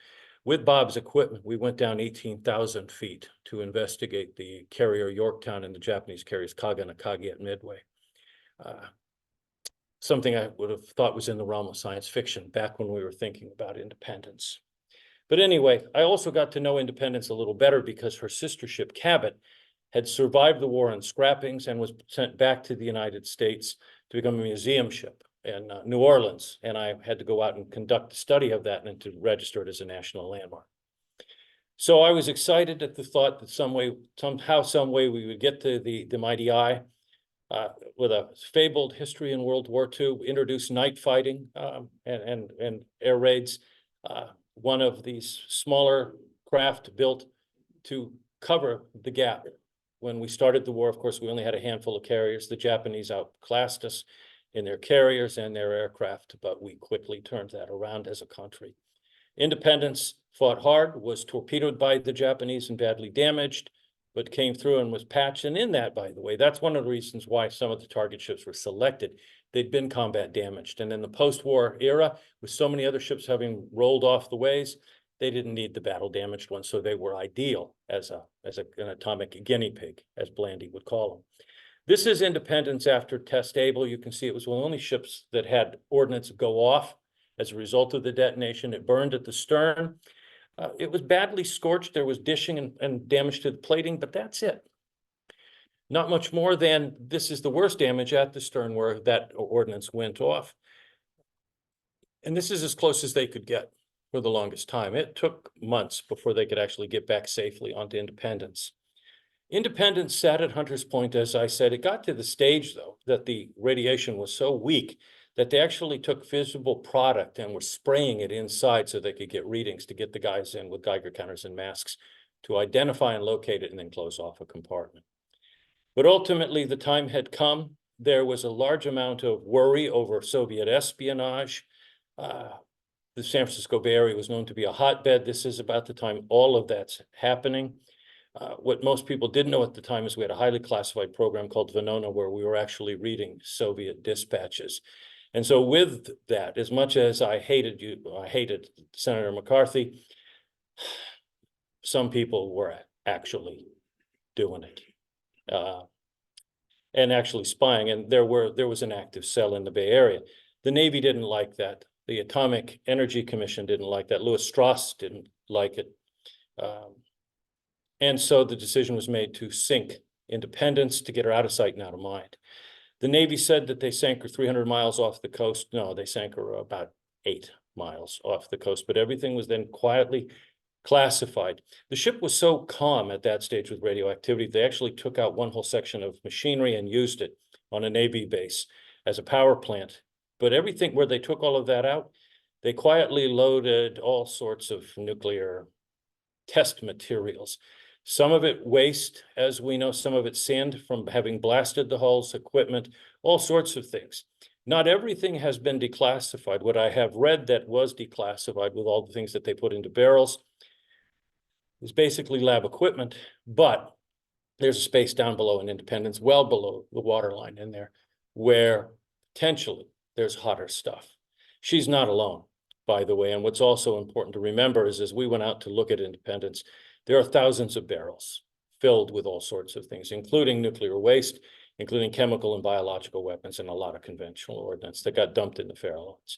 with Bob's equipment. We went down 18,000 feet to investigate the carrier Yorktown and the Japanese carriers Kaga and Akagi at Midway. Something I would have thought was in the realm of science fiction back when we were thinking about independence. But anyway, I also got to know Independence a little better because her sister ship Cabot had survived the war on scrappings and was sent back to the United States to become a museum ship in New Orleans. And I had to go out and conduct a study of that and to register it as a national landmark. So I was excited at the thought that some way we would get to the mighty eye with a fabled history in World War II, introduce night fighting and air raids. One of these smaller craft built to cover the gap. When we started the war, of course, we only had a handful of carriers. The Japanese outclassed us in their carriers and their aircraft, but we quickly turned that around as a country. Independence fought hard, was torpedoed by the Japanese and badly damaged, but came through and was patched. And in that, by the way, that's one of the reasons why some of the target ships were selected. They'd been combat damaged. And in the post-war era, with so many other ships having rolled off the ways, they didn't need the battle damaged ones. So they were ideal as an atomic guinea pig, as Blandy would call them. This is Independence after test able. You can see it was one of the only ships that had ordnance go off as a result of the detonation. It burned at the stern. It was badly scorched. There was dishing and damage to the plating, but that's it. Not much more than this is the worst damage at the stern where that ordnance went off. And this is as close as they could get for the longest time. It took months before they could actually get back safely onto Independence. Independence sat at Hunters Point, as I said. It got to the stage, though, that the radiation was so weak that they actually took visible product and were spraying it inside so they could get readings to get the guys in with Geiger counters and masks to identify and locate it and then close off a compartment. But ultimately, the time had come. There was a large amount of worry over Soviet espionage. The San Francisco Bay Area was known to be a hotbed. This is about the time all of that's happening. What most people didn't know at the time is we had a highly classified program called Venona, where we were actually reading Soviet dispatches. And so with that, as much as I hated Senator McCarthy, some people were actually doing it. And actually spying, and there was an active cell in the Bay Area. The Navy didn't like that. The Atomic Energy Commission didn't like that. Louis Strauss didn't like it. And so the decision was made to sink Independence to get her out of sight and out of mind. The Navy said that they sank her 300 miles off the coast. No, they sank her about 8 miles off the coast, but everything was then quietly classified. The ship was so calm at that stage with radioactivity, they actually took out one whole section of machinery and used it on a Navy base as a power plant. But everything where they took all of that out, they quietly loaded all sorts of nuclear test materials. Some of it waste, as we know, some of it sand from having blasted the hulls, equipment, all sorts of things. Not everything has been declassified. What I have read that was declassified with all the things that they put into barrels is basically lab equipment, but there's a space down below in Independence, well below the waterline in there, where potentially there's hotter stuff. She's not alone, by the way. And what's also important to remember is as we went out to look at Independence, there are thousands of barrels filled with all sorts of things, including nuclear waste, including chemical and biological weapons, and a lot of conventional ordnance that got dumped in the Farallones.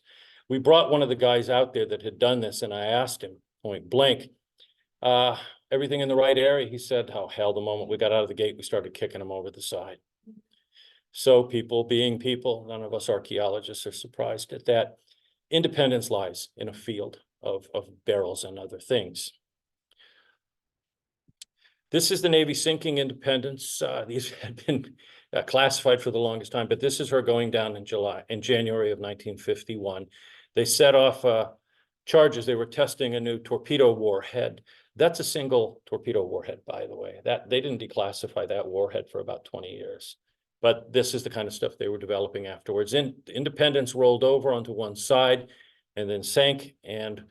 We brought one of the guys out there that had done this, and I asked him point blank, everything in the right area? He said, oh, hell, the moment we got out of the gate, we started kicking them over the side. So people being people, none of us archaeologists are surprised at that. Independence lies in a field of barrels and other things. This is the Navy sinking Independence. These had been classified for the longest time, but this is her going down in January of 1951. They set off charges. They were testing a new torpedo warhead. That's a single torpedo warhead, by the way. That they didn't declassify that warhead for about 20 years. But this is the kind of stuff they were developing afterwards. Independence rolled over onto one side and then sank and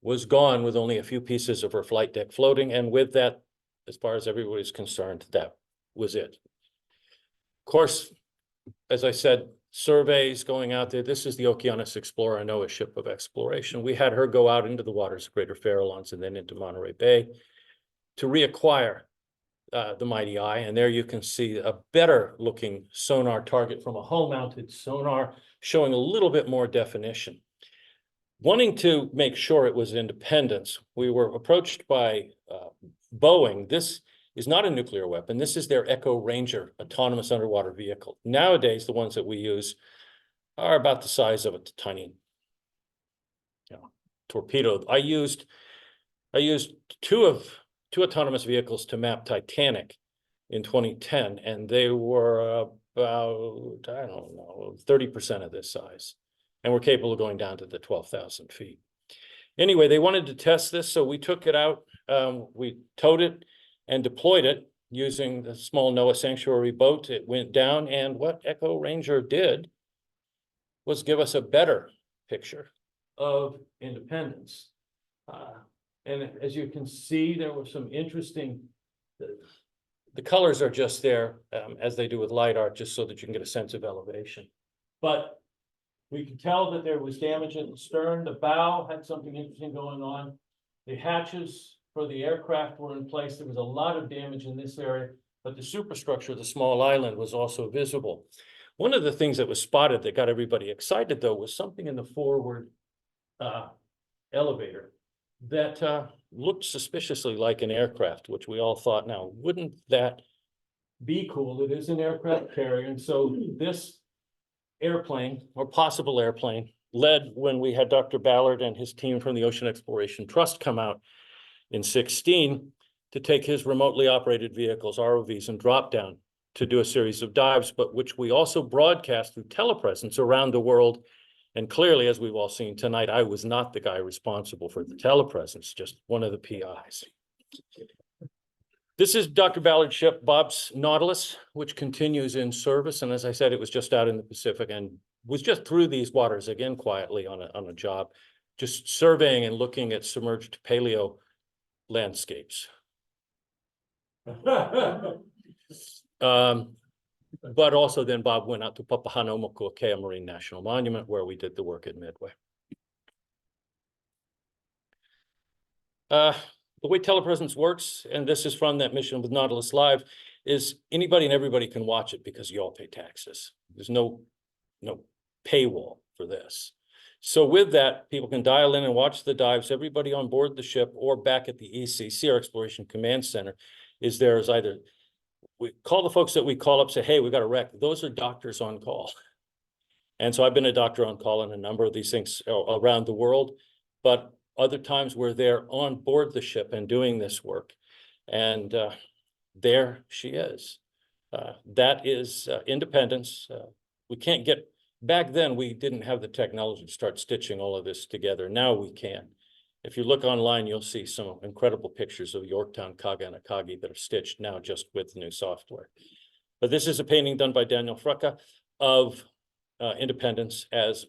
was gone with only a few pieces of her flight deck floating. And with that, as far as everybody's concerned, that was it. Of course, as I said, surveys going out there. This is the Okeanos Explorer, a NOAA ship of exploration. We had her go out into the waters of Greater Farallones and then into Monterey Bay to reacquire the Mighty Eye. And there you can see a better looking sonar target from a hull-mounted sonar showing a little bit more definition. Wanting to make sure it was Independence, we were approached by Boeing. This is not a nuclear weapon. This is their Echo Ranger autonomous underwater vehicle. Nowadays, the ones that we use are about the size of a tiny torpedo. I used two autonomous vehicles to map Titanic in 2010, and they were about, I don't know, 30% of this size, and were capable of going down to the 12,000 feet. Anyway, they wanted to test this, so we took it out. We towed it and deployed it using the small NOAA Sanctuary boat. It went down, and what Echo Ranger did was give us a better picture of Independence. And as you can see, there were some interesting, the colors are just there as they do with LiDAR, just so that you can get a sense of elevation. But we could tell that there was damage in the stern. The bow had something interesting going on. The hatches for the aircraft were in place. There was a lot of damage in this area, but the superstructure of the small island was also visible. One of the things that was spotted that got everybody excited, though, was something in the forward elevator that looked suspiciously like an aircraft, which we all thought, now, wouldn't that be cool? It is an aircraft carrier. And so this airplane, or possible airplane, led when we had Dr. Ballard and his team from the Ocean Exploration Trust come out in 2016 to take his remotely operated vehicles, ROVs, and drop down to do a series of dives, but which we also broadcast through telepresence around the world. And clearly, as we've all seen tonight, I was not the guy responsible for the telepresence, just one of the PIs. This is Dr. Ballard's ship, Bob's Nautilus, which continues in service. And as I said, it was just out in the Pacific and was just through these waters again quietly on a job, just surveying and looking at submerged paleo landscapes. But also then Bob went out to Papahanaumokuakea Marine National Monument, where we did the work at Midway. The way telepresence works, and this is from that mission with Nautilus Live, is anybody and everybody can watch it because you all pay taxes. There's no paywall for this. So with that, people can dial in and watch the dives. Everybody on board the ship or back at the ECC, our Exploration Command Center, is there as either, we call the folks that we call up, say, hey, we got a wreck. Those are doctors on call. And so I've been a doctor on call in a number of these things around the world, but other times we're there on board the ship and doing this work. And there she is. That is Independence. We can't get, back then we didn't have the technology to start stitching all of this together. Now we can. If you look online, you'll see some incredible pictures of Yorktown, Kaga, and Akagi that are stitched now just with new software. But this is a painting done by Daniel Frucka of Independence as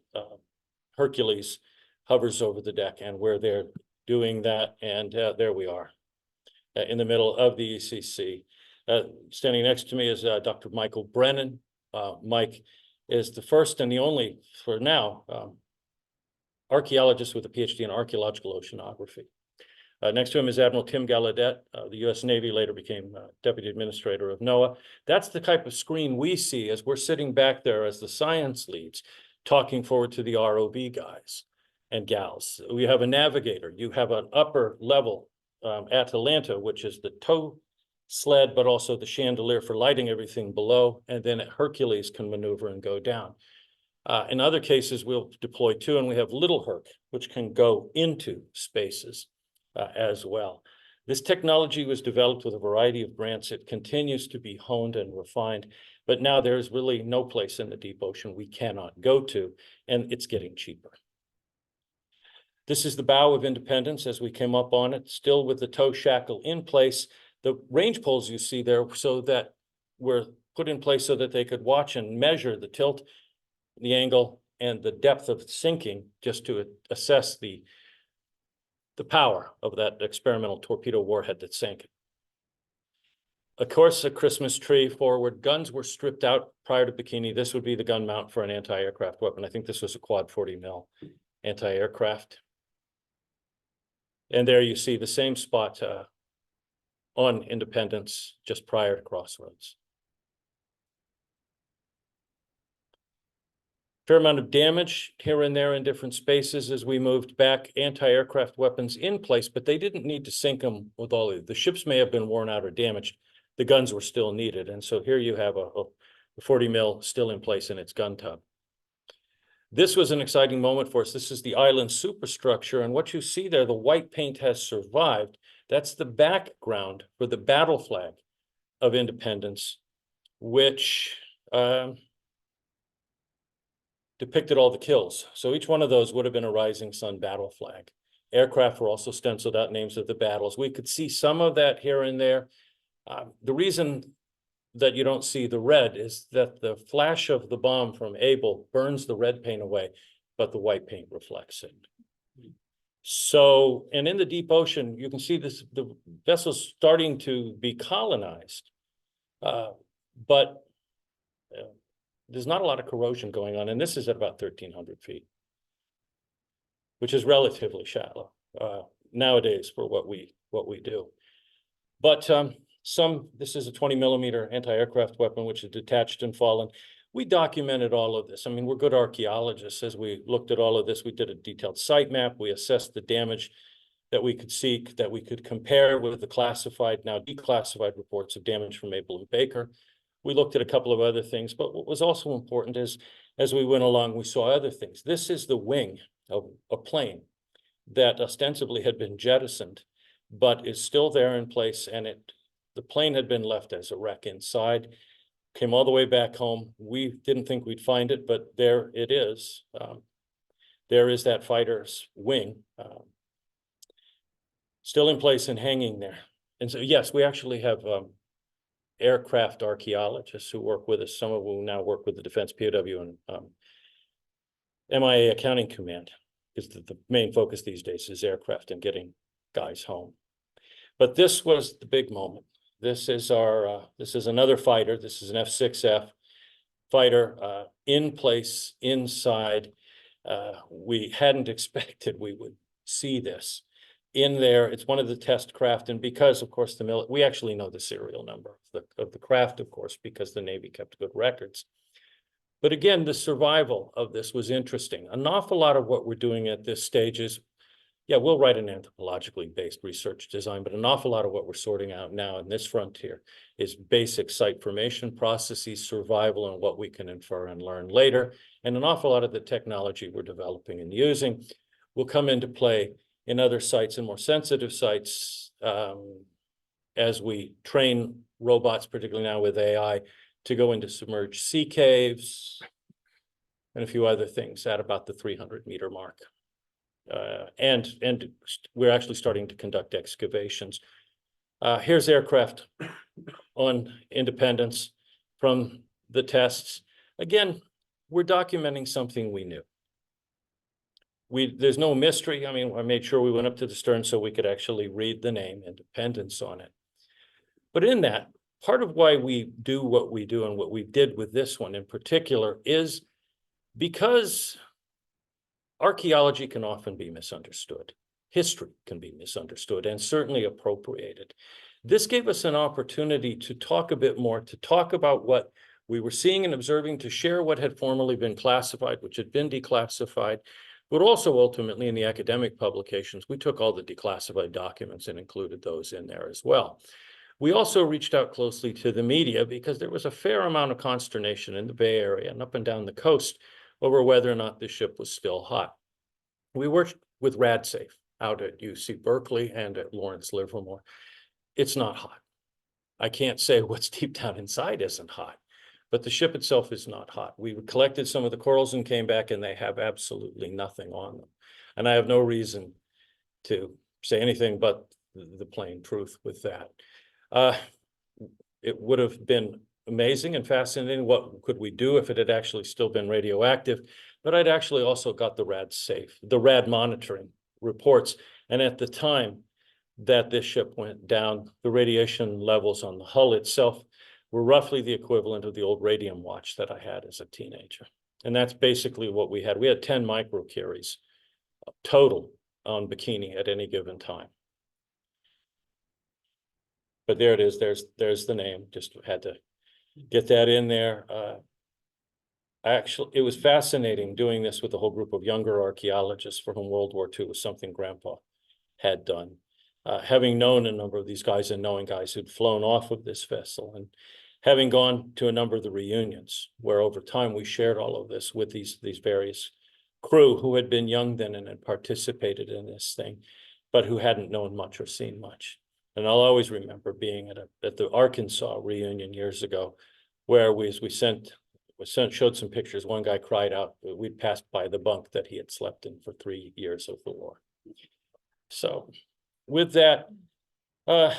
Hercules hovers over the deck, and we're there doing that. And there we are in the middle of the ECC. Standing next to me is Dr. Michael Brennan. Mike is the first and the only, for now, archaeologist with a PhD in archaeological oceanography. Next to him is Admiral Tim Gallaudet. The U.S. Navy later became Deputy Administrator of NOAA. That's the type of screen we see as we're sitting back there as the science leads, talking forward to the ROV guys and gals. We have a navigator. You have an upper level Atalanta, which is the tow sled, but also the chandelier for lighting everything below. And then Hercules can maneuver and go down. In other cases, we'll deploy two, and we have Little Herc, which can go into spaces as well. This technology was developed with a variety of grants. It continues to be honed and refined, but now there's really no place in the deep ocean we cannot go to, and it's getting cheaper. This is the bow of Independence as we came up on it, still with the tow shackle in place. The range poles you see there so that were put in place so that they could watch and measure the tilt, the angle, and the depth of sinking, just to assess the power of that experimental torpedo warhead that sank it. Of course, a Christmas tree forward. Guns were stripped out prior to Bikini. This would be the gun mount for an anti-aircraft weapon. I think this was a quad 40 mil anti-aircraft. And there you see the same spot on Independence just prior to Crossroads. Fair amount of damage here and there in different spaces as we moved back, anti-aircraft weapons in place, but they didn't need to sink them with all of it. The ships may have been worn out or damaged. The guns were still needed. And so here you have a 40 mil still in place in its gun tub. This was an exciting moment for us. This is the island superstructure. And what you see there, the white paint has survived. That's the background for the battle flag of Independence, which depicted all the kills. So each one of those would have been a Rising Sun battle flag. Aircraft were also stenciled out names of the battles. We could see some of that here and there. The reason that you don't see the red is that the flash of the bomb from Able burns the red paint away, but the white paint reflects it. So, and in the deep ocean, you can see this, the vessel's starting to be colonized, but there's not a lot of corrosion going on. And this is at about 1,300 feet, which is relatively shallow nowadays for what we do. But this is a 20 millimeter anti-aircraft weapon, which is detached and fallen. We documented all of this. I mean, we're good archaeologists. As we looked at all of this, we did a detailed site map. We assessed the damage that we could seek, that we could compare with the classified, now declassified reports of damage from Able and Baker. We looked at a couple of other things, but what was also important is, as we went along, we saw other things. This is the wing of a plane that ostensibly had been jettisoned, but is still there in place, and the plane had been left as a wreck inside. Came all the way back home. We didn't think we'd find it, but there it is. There is that fighter's wing, still in place and hanging there. And so, yes, we actually have aircraft archaeologists who work with us, some of whom now work with the Defense POW and MIA Accounting Command, because the main focus these days is aircraft and getting guys home. But this was the big moment. This is this is another fighter. This is an F-6F fighter in place inside. We hadn't expected we would see this in there. It's one of the test craft, and because, of course, we actually know the serial number of the craft, of course, because the Navy kept good records. But again, the survival of this was interesting. An awful lot of what we're doing at this stage is, yeah, we'll write an anthropologically based research design, but an awful lot of what we're sorting out now in this frontier is basic site formation processes, survival, and what we can infer and learn later. And an awful lot of the technology we're developing and using will come into play in other sites and more sensitive sites as we train robots, particularly now with AI, to go into submerged sea caves and a few other things at about the 300-meter mark. And we're actually starting to conduct excavations. Here's aircraft on Independence from the tests. Again, we're documenting something we knew. There's no mystery. I mean, I made sure we went up to the stern so we could actually read the name Independence on it. But in that, part of why we do what we do and what we did with this one in particular is because archaeology can often be misunderstood. History can be misunderstood and certainly appropriated. This gave us an opportunity to talk a bit more, to talk about what we were seeing and observing, to share what had formerly been classified, which had been declassified, but also ultimately in the academic publications, we took all the declassified documents and included those in there as well. We also reached out closely to the media because there was a fair amount of consternation in the Bay Area and up and down the coast over whether or not the ship was still hot. We worked with RadSafe out at UC Berkeley and at Lawrence Livermore. It's not hot. I can't say what's deep down inside isn't hot, but the ship itself is not hot. We collected some of the corals and came back and they have absolutely nothing on them. And I have no reason to say anything but the plain truth with that. It would have been amazing and fascinating. What could we do if it had actually still been radioactive? But I'd actually also got the rad monitoring reports. And at the time that this ship went down, the radiation levels on the hull itself were roughly the equivalent of the old radium watch that I had as a teenager. And that's basically what we had. We had 10 microcuries total on Bikini at any given time. But there it is, there's the name, just had to get that in there. Actually, it was fascinating doing this with a whole group of younger archaeologists for whom World War II was something Grandpa had done. Having known a number of these guys and knowing guys who'd flown off of this vessel and having gone to a number of the reunions where over time we shared all of this with these various crew who had been young then and had participated in this thing, but who hadn't known much or seen much. And I'll always remember being at the Arkansas reunion years ago, where we showed some pictures. One guy cried out, we'd passed by the bunk that he had slept in for 3 years of the war. So with that, one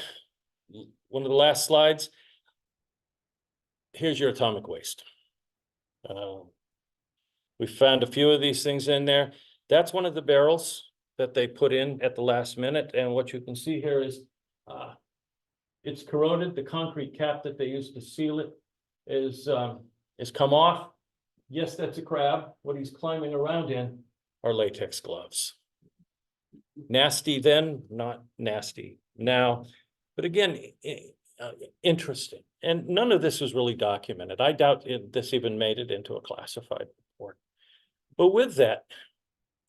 of the last slides, here's your atomic waste. We found a few of these things in there. That's one of the barrels that they put in at the last minute. And what you can see here is it's corroded. The concrete cap that they used to seal it is come off. Yes, that's a crab. What he's climbing around in are latex gloves. Nasty then, not nasty now. But again, interesting. And none of this was really documented. I doubt this even made it into a classified report. But with that,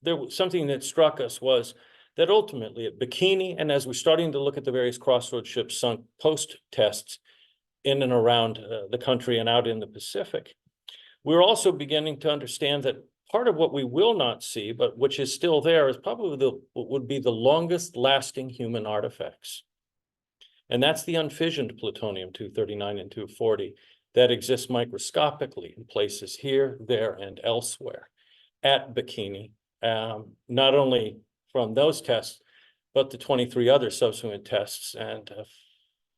there was something that struck us was that ultimately at Bikini, and as we're starting to look at the various Crossroads ships sunk post-tests in and around the country and out in the Pacific, we're also beginning to understand that part of what we will not see, but which is still there, is probably what would be the longest lasting human artifacts. And that's the unfissioned plutonium-239 and 240 that exists microscopically in places here, there, and elsewhere at Bikini, not only from those tests, but the 23 other subsequent tests. And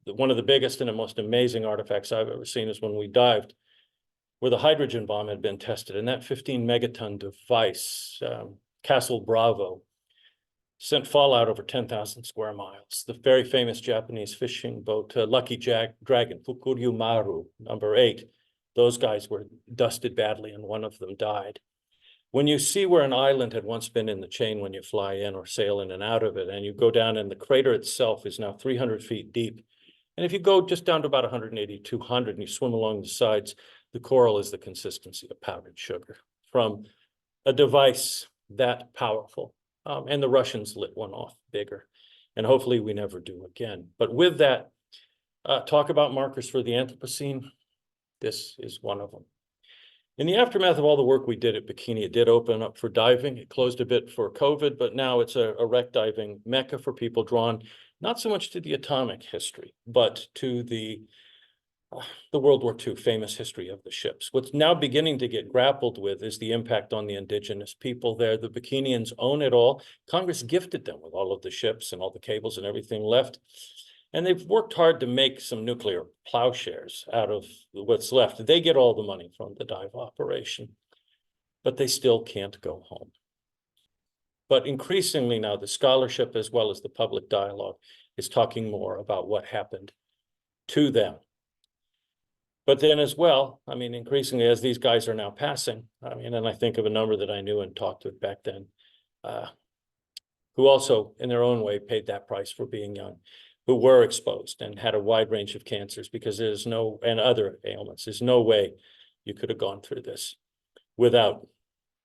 one of the biggest and the most amazing artifacts I've ever seen is when we dived, where the hydrogen bomb had been tested, and that 15 megaton device, Castle Bravo, sent fallout over 10,000 square miles. The very famous Japanese fishing boat, Lucky Dragon, Fukuryu Maru, number 8, those guys were dusted badly and one of them died. When you see where an island had once been in the chain when you fly in or sail in and out of it, and you go down and the crater itself is now 300 feet deep. And if you go just down to about 180, 200 and you swim along the sides, the coral is the consistency of powdered sugar from a device that powerful. And the Russians lit one off bigger. And hopefully we never do again. But with that, talk about markers for the Anthropocene. This is one of them. In the aftermath of all the work we did at Bikini, it did open up for diving. It closed a bit for COVID, but now it's a wreck diving mecca for people drawn not so much to the atomic history, but to the World War II famous history of the ships. What's now beginning to get grappled with is the impact on the indigenous people there. The Bikinians own it all. Congress gifted them with all of the ships and all the cables and everything left. And they've worked hard to make some nuclear plowshares out of what's left. They get all the money from the dive operation, but they still can't go home. But increasingly now, the scholarship as well as the public dialogue is talking more about what happened to them. But then as well, I mean, increasingly as these guys are now passing, I mean, and I think of a number that I knew and talked with back then, who also in their own way paid that price for being young, who were exposed and had a wide range of cancers because there's no, and other ailments, there's no way you could have gone through this without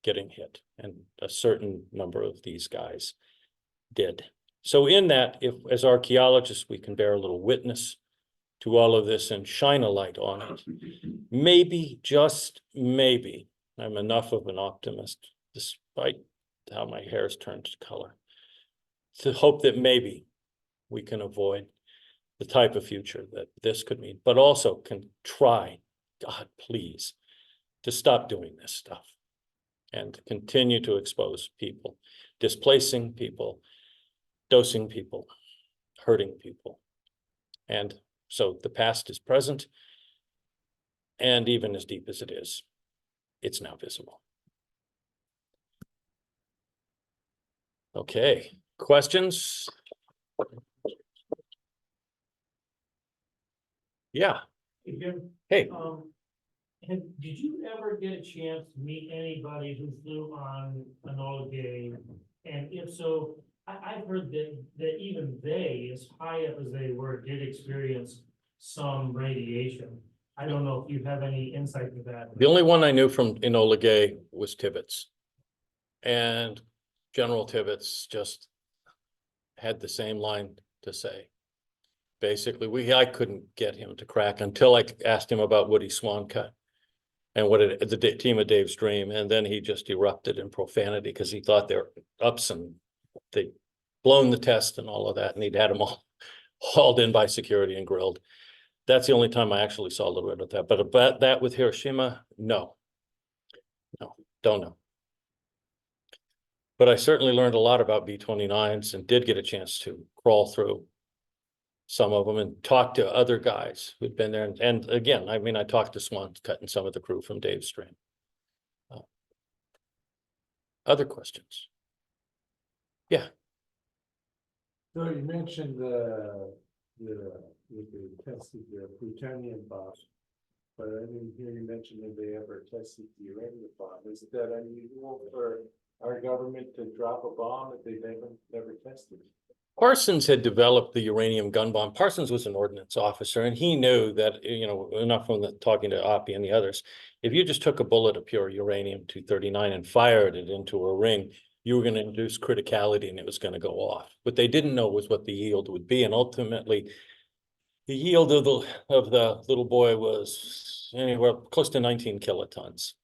getting hit. And a certain number of these guys did. So in that, if as archaeologists, we can bear a little witness to all of this and shine a light on it, maybe, just maybe, I'm enough of an optimist, despite how my hair's turned color, to hope that maybe we can avoid the type of future that this could mean, but also can try, God, please, to stop doing this stuff and continue to expose people, displacing people, dosing people, hurting people. And so the past is present, and even as deep as it is, it's now visible. Okay, questions? Yeah. Hey, Jim, Hey, did you ever get a chance to meet anybody who flew on Enola Gay? And if so, I've heard that even they, as high up as they were, did experience some radiation. I don't know if you have any insight to that. the only one I knew from Enola Gay was Tibbets. And General Tibbets just had the same line to say. Basically, I couldn't get him to crack until I asked him about Woody Swancut and what the team of Dave's Dream. And then he just erupted in profanity because he thought they were ups and they'd blown the test and all of that. And he'd had them all hauled in by security and grilled. That's the only time I actually saw a little bit of that. But about that with Hiroshima, no, don't know. But I certainly learned a lot about B-29s and did get a chance to crawl through some of them and talk to other guys who'd been there. And again, I mean, I talked to Swancut and some of the crew from Dave's Dream. Other questions? Yeah. So you mentioned the tested the plutonium bomb, but I didn't hear you mention that they ever tested the uranium bomb. Is that unusual for our government to drop a bomb that they've never tested? Parsons had developed the uranium gun bomb. Parsons was an ordnance officer, and he knew that, you know, enough from talking to Oppie and the others, if you just took a bullet of pure uranium-239 and fired it into a ring, you were going to induce criticality and it was going to go off. What they didn't know was what the yield would be, and ultimately, the yield of the little boy was anywhere close to 19 kilotons.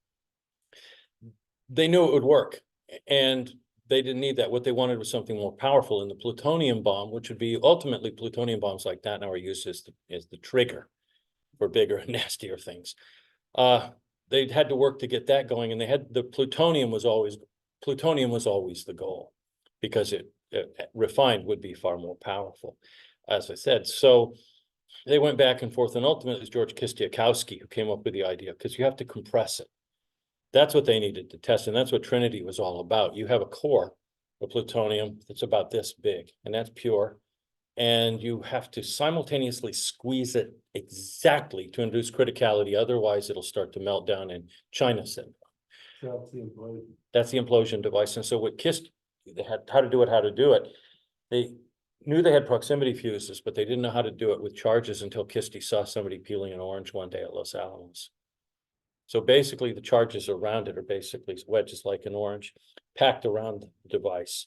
They knew it would work, and they didn't need that. What they wanted was something more powerful, and the plutonium bomb, which would be ultimately plutonium bombs like that now are used as the trigger for bigger and nastier things. They had to work to get that going, and the plutonium was always the goal, because it refined would be far more powerful, as I said. So they went back and forth, and ultimately it was George Kistiakowsky who came up with the idea, because you have to compress it. That's what they needed to test, and that's what Trinity was all about. You have a core of plutonium that's about this big, and that's pure. And you have to simultaneously squeeze it exactly to induce criticality, otherwise it'll start to melt down in China syndrome. That's the implosion. That's the implosion device. And so what they had how to do it. They knew they had proximity fuses, but they didn't know how to do it with charges until Kisti saw somebody peeling an orange one day at Los Alamos. So basically the charges around it are basically wedges like an orange, packed around the device.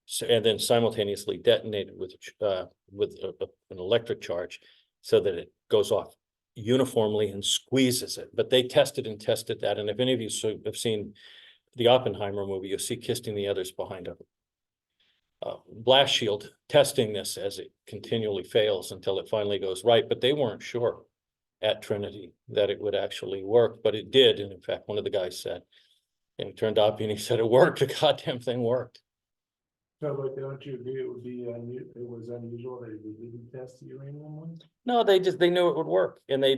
So, and then simultaneously detonated with an electric charge so that it goes off uniformly and squeezes it. But they tested that. And if any of you have seen the Oppenheimer movie, you'll see Kisti and the others behind a blast shield testing this as it continually fails until it finally goes right. But they weren't sure at Trinity that it would actually work, but it did. And in fact, one of the guys said, and it turned out, and he said it worked. The goddamn thing worked. So, but don't you agree it would be, it was unusual that they didn't test the uranium one? No, they knew it would work, and they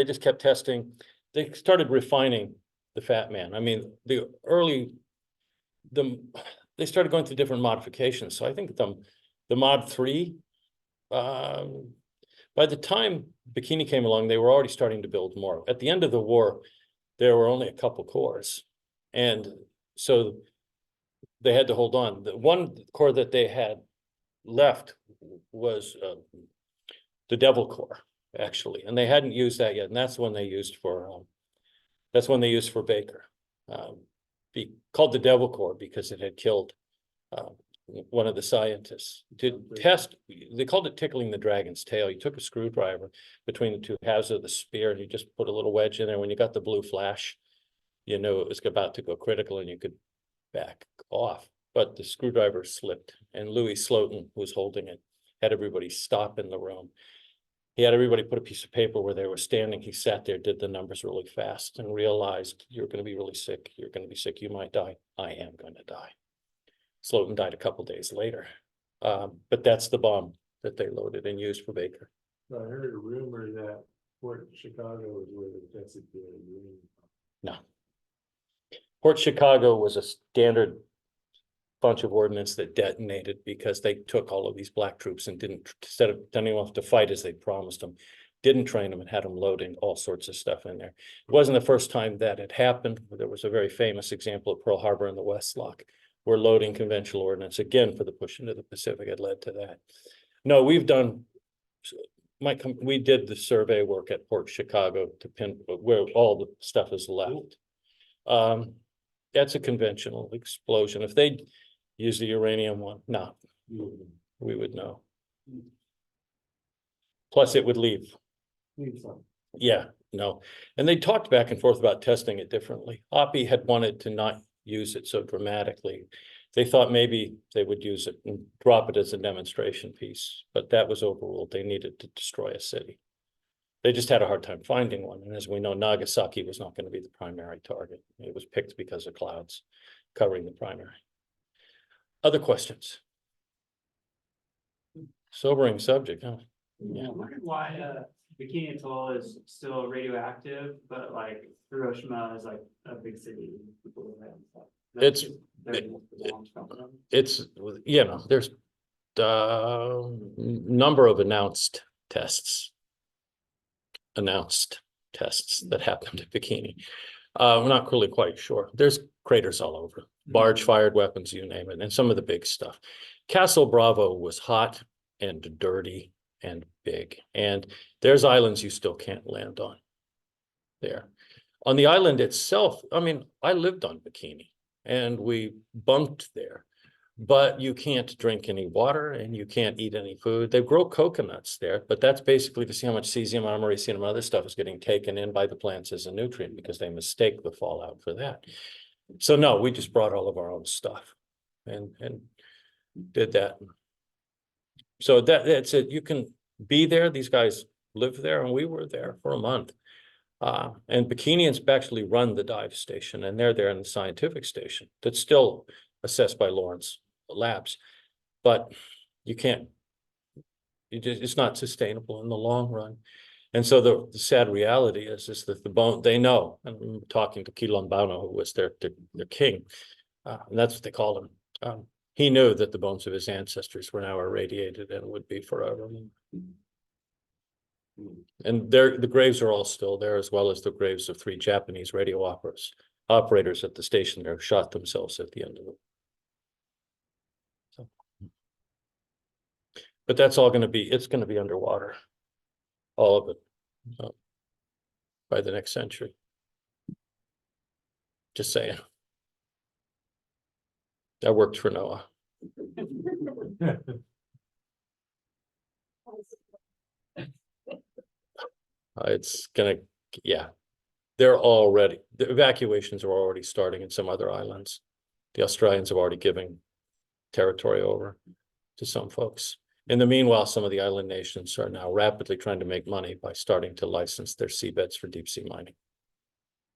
just kept testing. They started refining the Fat Man. I mean, they started going through different modifications. So I think the Mod 3, by the time Bikini came along, they were already starting to build more. At the end of the war, there were only a couple cores, and so they had to hold on. The one core that they had left was the Devil core, actually, and they hadn't used that yet, and that's when they used for Baker. Called the Devil core because it had killed one of the scientists. To test, they called it tickling the dragon's tail. You took a screwdriver between the two halves of the spear and you just put a little wedge in there. When you got the blue flash, you knew it was about to go critical and you could back off. But the screwdriver slipped, and Louis Slotin, who was holding it, had everybody stop in the room. He had everybody put a piece of paper where they were standing. He sat there, did the numbers really fast, and realized, you're going to be really sick. You're going to be sick. You might die. I am going to die. Slotin died a couple days later. But that's the bomb that they loaded and used for Baker. So I heard a rumor that Fort Chicago is where they tested the uranium. No. Fort Chicago was a standard bunch of ordnance that detonated because they took all of these black troops and didn't, instead of sending them off to fight as they promised them, didn't train them and had them loading all sorts of stuff in there. It wasn't the first time that had happened. There was a very famous example at Pearl Harbor in the West Lock, where loading conventional ordnance, again, for the push into the Pacific, had led to that. No, we did the survey work at Fort Chicago to pin where all the stuff is left. That's a conventional explosion. If they use the uranium one, no, we would know. Plus it would leave. Yeah, no. And they talked back and forth about testing it differently. OPI had wanted to not use it so dramatically. They thought maybe they would use it and drop it as a demonstration piece, but that was overruled. They needed to destroy a city. They just had a hard time finding one. And as we know, Nagasaki was not going to be the primary target. It was picked because of clouds covering the primary. Other questions? Sobering subject, huh? Yeah, I wondered why Bikini Atoll is still radioactive, but like Hiroshima is like a big city. People live there and stuff. It's, you know, there's a number of announced tests that happened at Bikini. We're not really quite sure. There's craters all over, barge fired weapons, you name it, and some of the big stuff. Castle Bravo was hot and dirty and big, and there's islands you still can't land on there. On the island itself, I mean, I lived on Bikini and we bunked there, but you can't drink any water and you can't eat any food. They grow coconuts there, but that's basically to see how much cesium, americium, and other stuff is getting taken in by the plants as a nutrient, because they mistake the fallout for that. So no, we just brought all of our own stuff and did that. So that's it. You can be there. These guys live there, and we were there for a month. And Bikinians actually run the dive station, and they're there in the scientific station that's still assessed by Lawrence Labs. But you can't, it's not sustainable in the long run. And so the sad reality is that the bone, they know, and I'm talking to Quilombano, who was their king, and that's what they called him. He knew that the bones of his ancestors were now irradiated and would be forever. And the graves are all still there, as well as the graves of 3 Japanese radio operators at the station there who shot themselves at the end of it. So. But that's all it's going to be underwater. All of it. By the next century. Just saying. That worked for Noah. It's gonna, yeah. The evacuations are already starting in some other islands. The Australians have already given territory over to some folks. In the meanwhile, some of the island nations are now rapidly trying to make money by starting to license their seabeds for deep sea mining.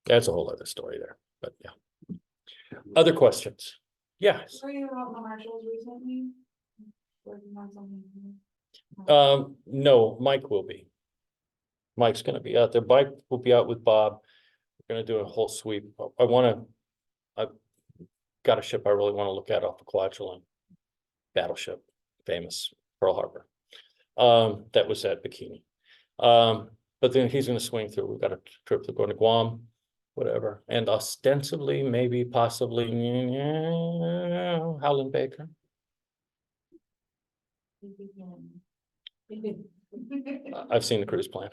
That's a whole other story there, but yeah. Other questions? Yes. Were you out in the Marshalls recently? Working on something? No, Mike will be. Mike's gonna be out there. Mike will be out with Bob. We're gonna do a whole sweep. I've got a ship I really want to look at off of Kwajalein. Battleship, famous Pearl Harbor. That was at Bikini. But then he's gonna swing through. We've got a trip to go to Guam, whatever. And ostensibly, maybe, possibly, Howland Baker. I've seen the cruise plan.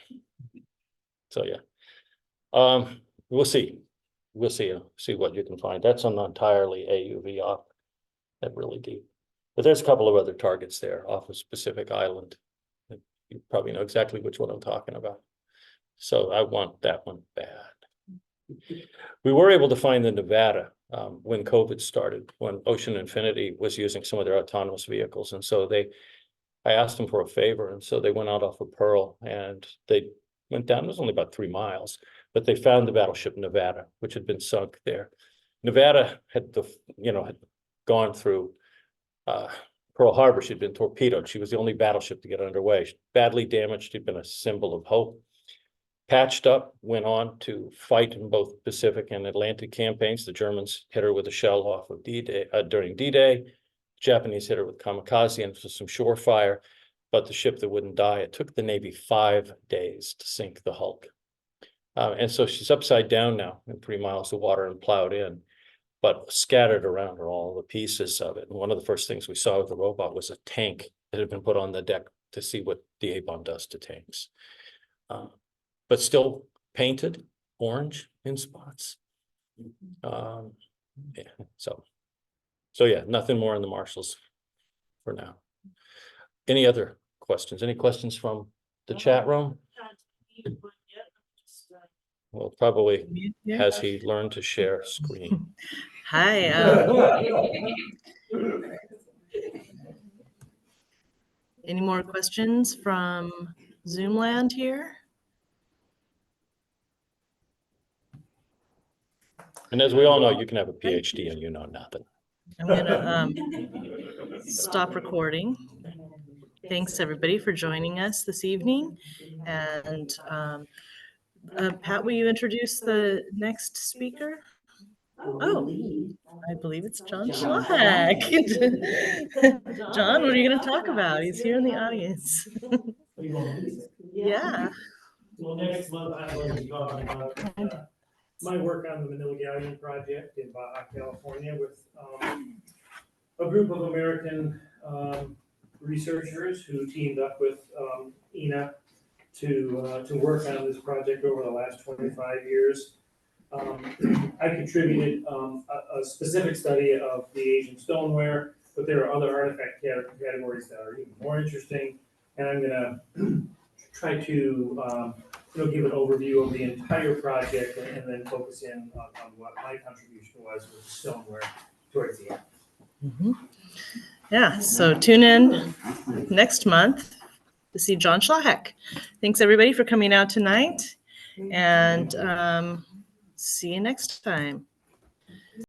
So yeah. We'll see. We'll see what you can find. That's an entirely AUV off that really deep. But there's a couple of other targets there off a specific island. You probably know exactly which one I'm talking about. So I want that one bad. We were able to find the Nevada when COVID started, when Ocean Infinity was using some of their autonomous vehicles. And so I asked them for a favor. And so they went out off of Pearl and they went down. It was only about 3 miles, but they found the battleship Nevada, which had been sunk there. Nevada had had gone through Pearl Harbor. She'd been torpedoed. She was the only battleship to get underway. Badly damaged. She'd been a symbol of hope. Patched up, went on to fight in both Pacific and Atlantic campaigns. The Germans hit her with a shell off of D-Day during D-Day. Japanese hit her with kamikaze and some shore fire, but the ship that wouldn't die, it took the Navy 5 days to sink the Hulk. And so she's upside down now in 3 miles of water and plowed in, but scattered around are all the pieces of it. And one of the first things we saw with the robot was a tank that had been put on the deck to see what the A-bomb does to tanks. But still painted orange in spots. Yeah, so yeah, nothing more in the Marshalls for now. Any other questions? Any questions from the chat room? Well, probably, has he learned to share screen? Hi. Any more questions from Zoom land here? And as we all know, you can have a PhD and you know nothing. I'm gonna stop recording. Thanks everybody for joining us this evening. And Pat, will you introduce the next speaker? Oh, I believe it's John Schlack. John, what are you going to talk about? He's here in the audience. Yeah. Well, next month I'm going to be talking about my work on the Manila Galleon project in Baja, California, with a group of American researchers who teamed up with INA to work on this project over the last 25 years. I contributed a specific study of the Asian stoneware, but there are other artifact categories that are even more interesting. And I'm gonna try to give an overview of the entire project and then focus in on what my contribution was with stoneware towards the end. Mm-hmm. Yeah, so tune in next month to see John Schlack. Thanks everybody for coming out tonight, and see you next time.